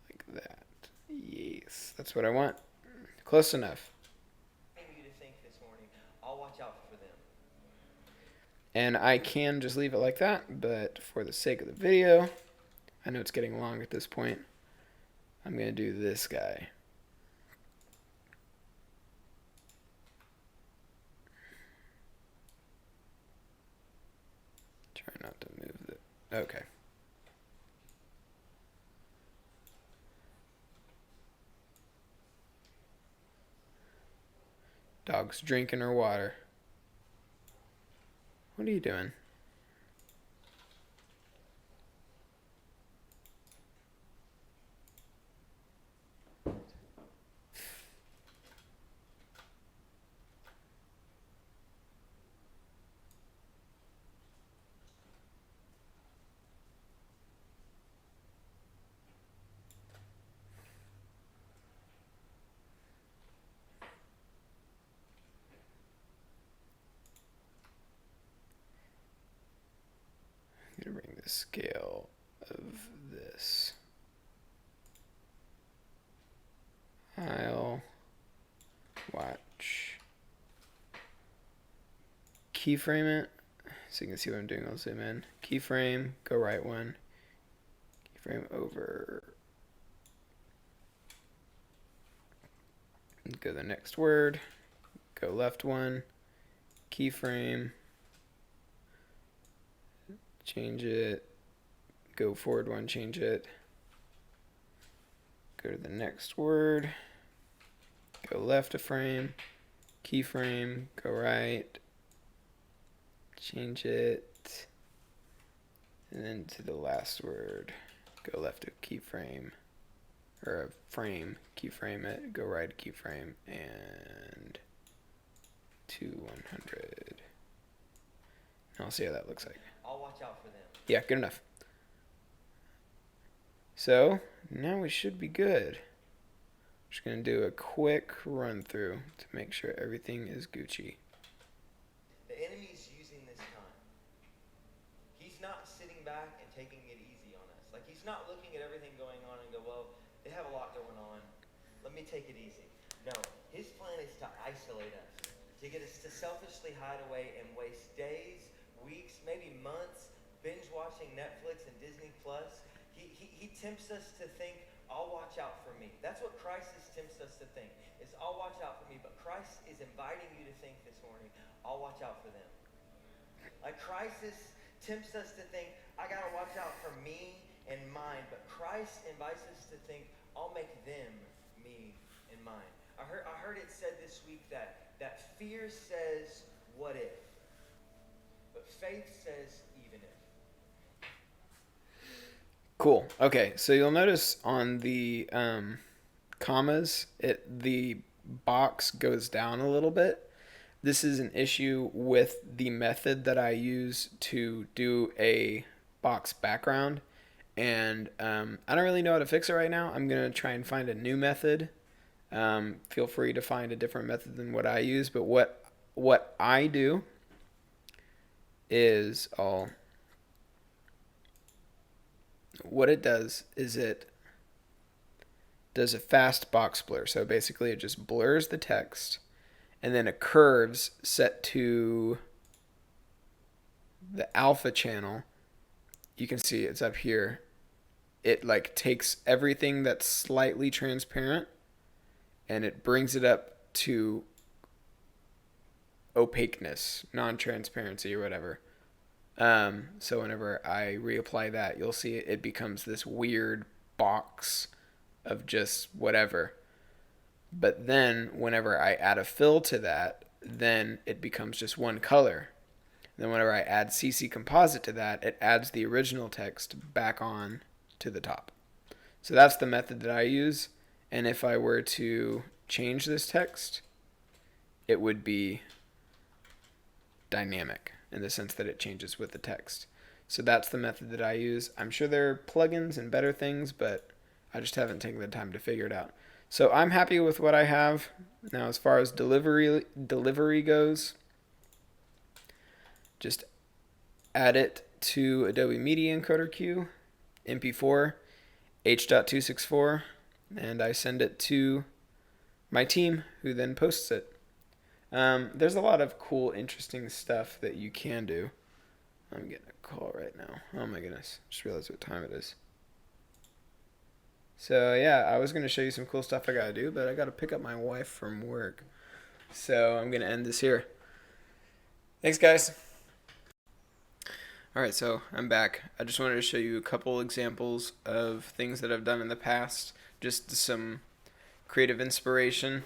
Like that. Yes, that's what I want. Close enough. You to think this morning, I'll watch out for them. And I can just leave it like that, but for the sake of the video, I know it's getting long at this point, I'm going to do this guy. Try not to move it. Okay. Dog's drinking her water. What are you doing? I'm going to bring the scale of this. I'll watch. Keyframe it so you can see what I'm doing. I'll zoom in. Keyframe, go right one. Keyframe over. Go to the next word. Go left one. Keyframe. Change it. Go forward one, change it. Go to the next word. Go left a frame. Keyframe, go right. Change it. And then to the last word. Go left a keyframe. Or a frame. Keyframe it. Go right keyframe. And to 100. And I'll see how that looks like. I'll watch out for them. Yeah, good enough. So, now we should be good. Just going to do a quick run through to make sure everything is Gucci. The enemy's using this time. He's not sitting back and taking it easy on us. Like, he's not looking at everything going on and go, well, they have a lot going on. Let me take it easy. No, His plan is to isolate us, to get us to selfishly hide away and waste days, weeks, maybe months, binge watching Netflix and Disney Plus. He tempts us to think, I'll watch out for me. That's what crisis tempts us to think, is I'll watch out for me. But Christ is inviting you to think this morning, I'll watch out for them. Like crisis tempts us to think, I got to watch out for me and mine. But Christ invites us to think, I'll make them me and mine. I heard it said this week that fear says, what if? But faith says, even if. Cool. Okay, so you'll notice on the commas, the box goes down a little bit. This is an issue with the method that I use to do a box background, and I don't really know how to fix it right now. I'm going to try and find a new method. Feel free to find a different method than what I use, but what I do is what it does is it does a fast box blur. So basically it just blurs the text, and then a curves set to the alpha channel. You can see it's up here. It like takes everything that's slightly transparent and it brings it up to opaqueness, non-transparency or whatever. So whenever I reapply that, you'll see it becomes this weird box of just whatever. But then whenever I add a fill to that, then it becomes just one color. Then whenever I add CC Composite to that, it adds the original text back on to the top. So that's the method that I use. And if I were to change this text, it would be dynamic in the sense that it changes with the text. So that's the method that I use. I'm sure there are plugins and better things, but I just haven't taken the time to figure it out. So I'm happy with what I have. Now as far as delivery goes, just add it to Adobe Media Encoder Queue, MP4, H.264, and I send it to my team, who then posts it. There's a lot of cool, interesting stuff that you can do. I'm getting a call right now. Oh my goodness. Just realized what time it is. So yeah, I was going to show you some cool stuff I got to do, but I got to pick up my wife from work. So I'm going to end this here. Thanks, guys. Alright, so I'm back. I just wanted to show you a couple examples of things that I've done in the past. Just some creative inspiration.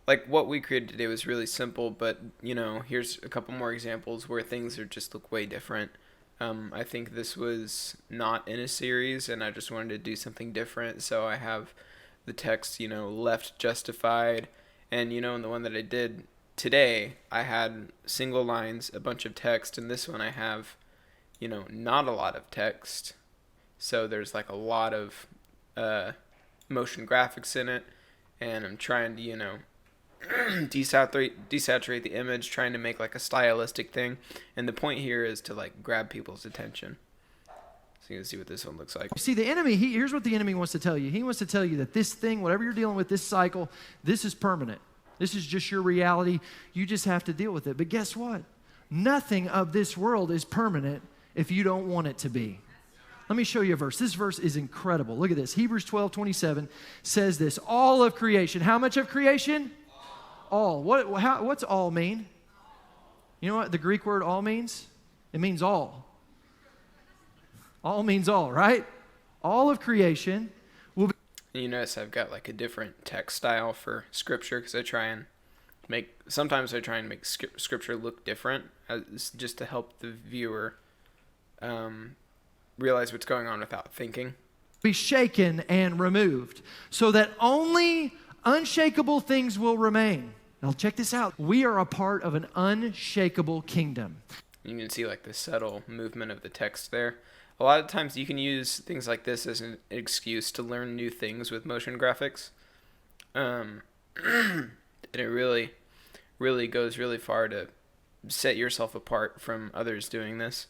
Like what we created today was really simple, but here's a couple more examples where things just look way different. I think this was not in a series, and I just wanted to do something different. So I have the text, left justified, and in the one that I did today, I had single lines, a bunch of text, and this one I have, not a lot of text. So there's like a lot of motion graphics in it, and I'm trying to, desaturate the image, trying to make like a stylistic thing. And the point here is to like grab people's attention. So you can see what this one looks like. See, the enemy, here's what the enemy wants to tell you. He wants to tell you that this thing, whatever you're dealing with, this cycle, this is permanent. This is just your reality. You just have to deal with it. But guess what? Nothing of this world is permanent if you don't want it to be. Let me show you a verse. This verse is incredible. Look at this. Hebrews 12:27 says this. All of creation. How much of creation? All. What's all mean? You know what the Greek word all means? It means all. All means all, right? All of creation will be. And you notice I've got like a different text style for scripture because sometimes I try and make scripture look different just to help the viewer realize what's going on without thinking. Be shaken and removed so that only unshakable things will remain. Now check this out. We are a part of an unshakable kingdom. You can see like the subtle movement of the text there. A lot of times you can use things like this as an excuse to learn new things with motion graphics. And it really, really goes really far to set yourself apart from others doing this.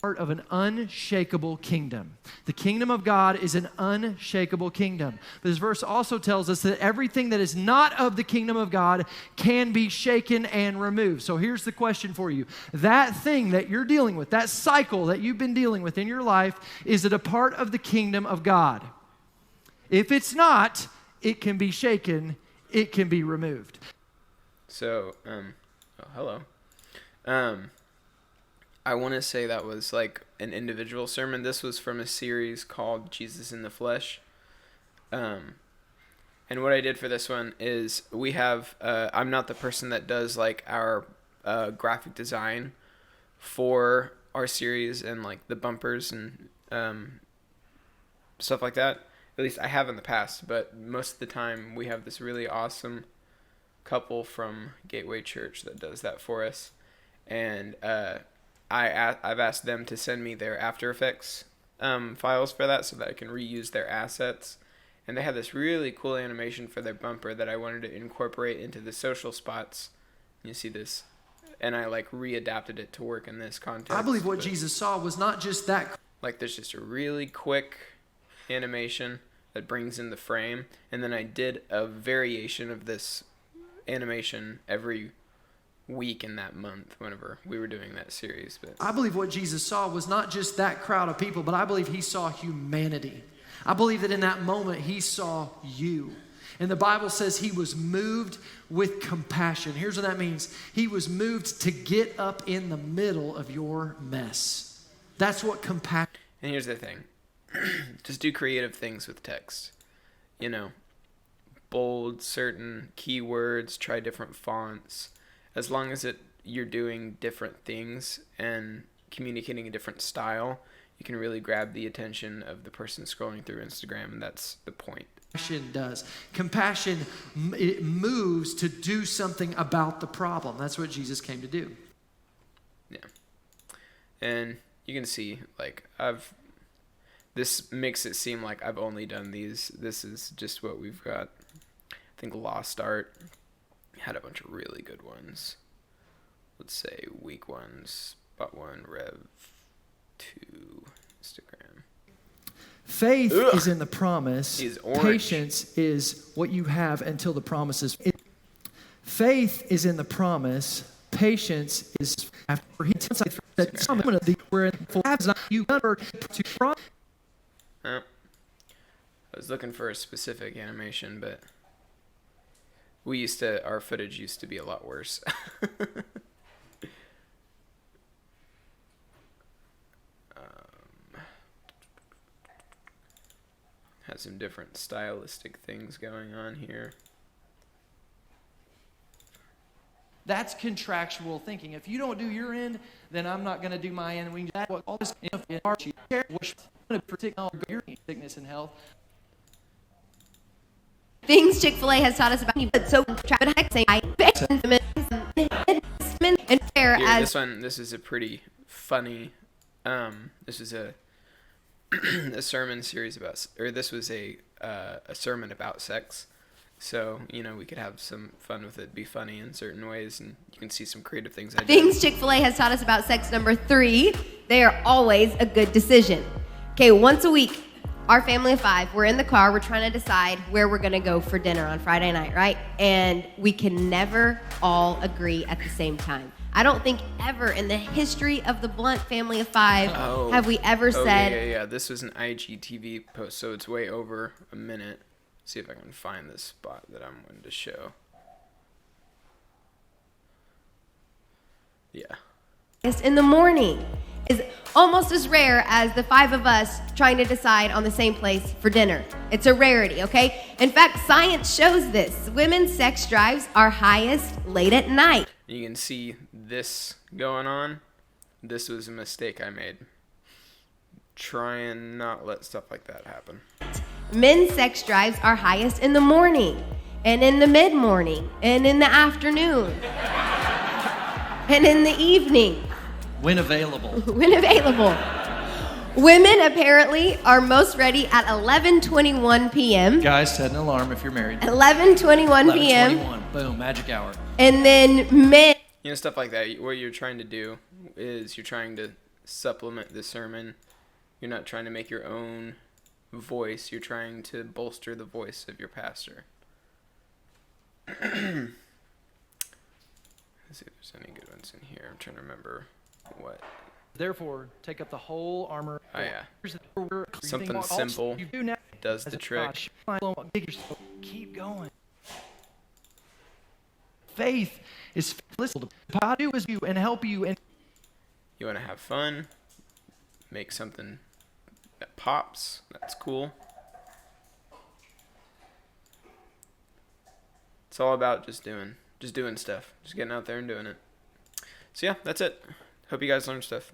part of an unshakable kingdom. The kingdom of God is an unshakable kingdom. This verse also tells us that everything that is not of the kingdom of God can be shaken and removed. So here's the question for you. That thing that you're dealing with, that cycle that you've been dealing with in your life, is it a part of the kingdom of God? If it's not, it can be shaken, it can be removed. So, hello. I want to say that was like an individual sermon. This was from a series called Jesus in the Flesh. And what I did for this one is we have, I'm not the person that does like our graphic design for our series and like the bumpers and stuff like that. At least I have in the past, but most of the time we have this really awesome couple from Gateway Church that does that for us. And I've asked them to send me their After Effects files for that so that I can reuse their assets. And they had this really cool animation for their bumper that I wanted to incorporate into the social spots. You see this? And I like readapted it to work in this context. I believe what Jesus saw was not just that. Like there's just a really quick animation that brings in the frame. And then I did a variation of this animation every week in that month whenever we were doing that series. But I believe what Jesus saw was not just that crowd of people, but I believe he saw humanity. I believe that in that moment he saw you. And the Bible says he was moved with compassion. Here's what that means. He was moved to get up in the middle of your mess. That's what compassion. And here's the thing. Just do creative things with text. You know, bold certain keywords, try different fonts. As long as you're doing different things and communicating a different style, you can really grab the attention of the person scrolling through Instagram, and that's the point. Compassion does. Compassion, it moves to do something about the problem. That's what Jesus came to do. Yeah. And you can see, like, this makes it seem like I've only done these. This is just what we've got. I think Lost Art had a bunch of really good ones. Let's say weak ones. Spot 1, Rev 2, Instagram. Faith is in the promise. He's orange. Patience is what you have until the promise is. Faith is in the promise. Patience is after he tells us that some of the where you to. I was looking for a specific animation, but our footage used to be a lot worse. Has some different stylistic things going on here. That's contractual thinking. If you don't do your end, then I'm not going to do my end. And we can what all this in our share for your sickness and health. Things Chick-fil-A has taught us about so and fair Here, as this is a pretty funny. This is a sermon series this was a sermon about sex. So, you know, we could have some fun with it, be funny in certain ways, and you can see some creative things I did. Things Chick-fil-A has taught us about sex number 3, they are always a good decision. Okay, once a week, our family of 5, we're in the car, we're trying to decide where we're gonna go for dinner on Friday night, right? And we can never all agree at the same time. I don't think ever in the history of the Blunt family of 5 have we ever said... Yeah. This was an IGTV post, so it's way over a minute. See if I can find this spot that I'm wanting to show. Yeah. In the morning is almost as rare as the 5 of us trying to decide on the same place for dinner. It's a rarity, okay? In fact, science shows this. Women's sex drives are highest late at night. You can see this going on. This was a mistake I made. Try and not let stuff like that happen. Men's sex drives are highest in the morning, and in the mid-morning, and in the afternoon, and in the evening. When available. When available. Women apparently are most ready at 11:21 p.m. Guys, set an alarm if you're married. 11:21 p.m. 11:21, boom, magic hour. And then men. You know, stuff like that. What you're trying to do is you're trying to supplement the sermon. You're not trying to make your own voice. You're trying to bolster the voice of your pastor. Let's see if there's any good ones in here. I'm trying to remember what. Therefore, take up the whole armor. Oh, yeah. Here's the word. Something simple You do now does as the a trick. God. Keep going. Faith is listen to God do as you and help you. And You want to have fun, make something that pops. That's cool. It's all about just doing stuff. Just getting out there and doing it. So yeah, that's it. Hope you guys learned stuff.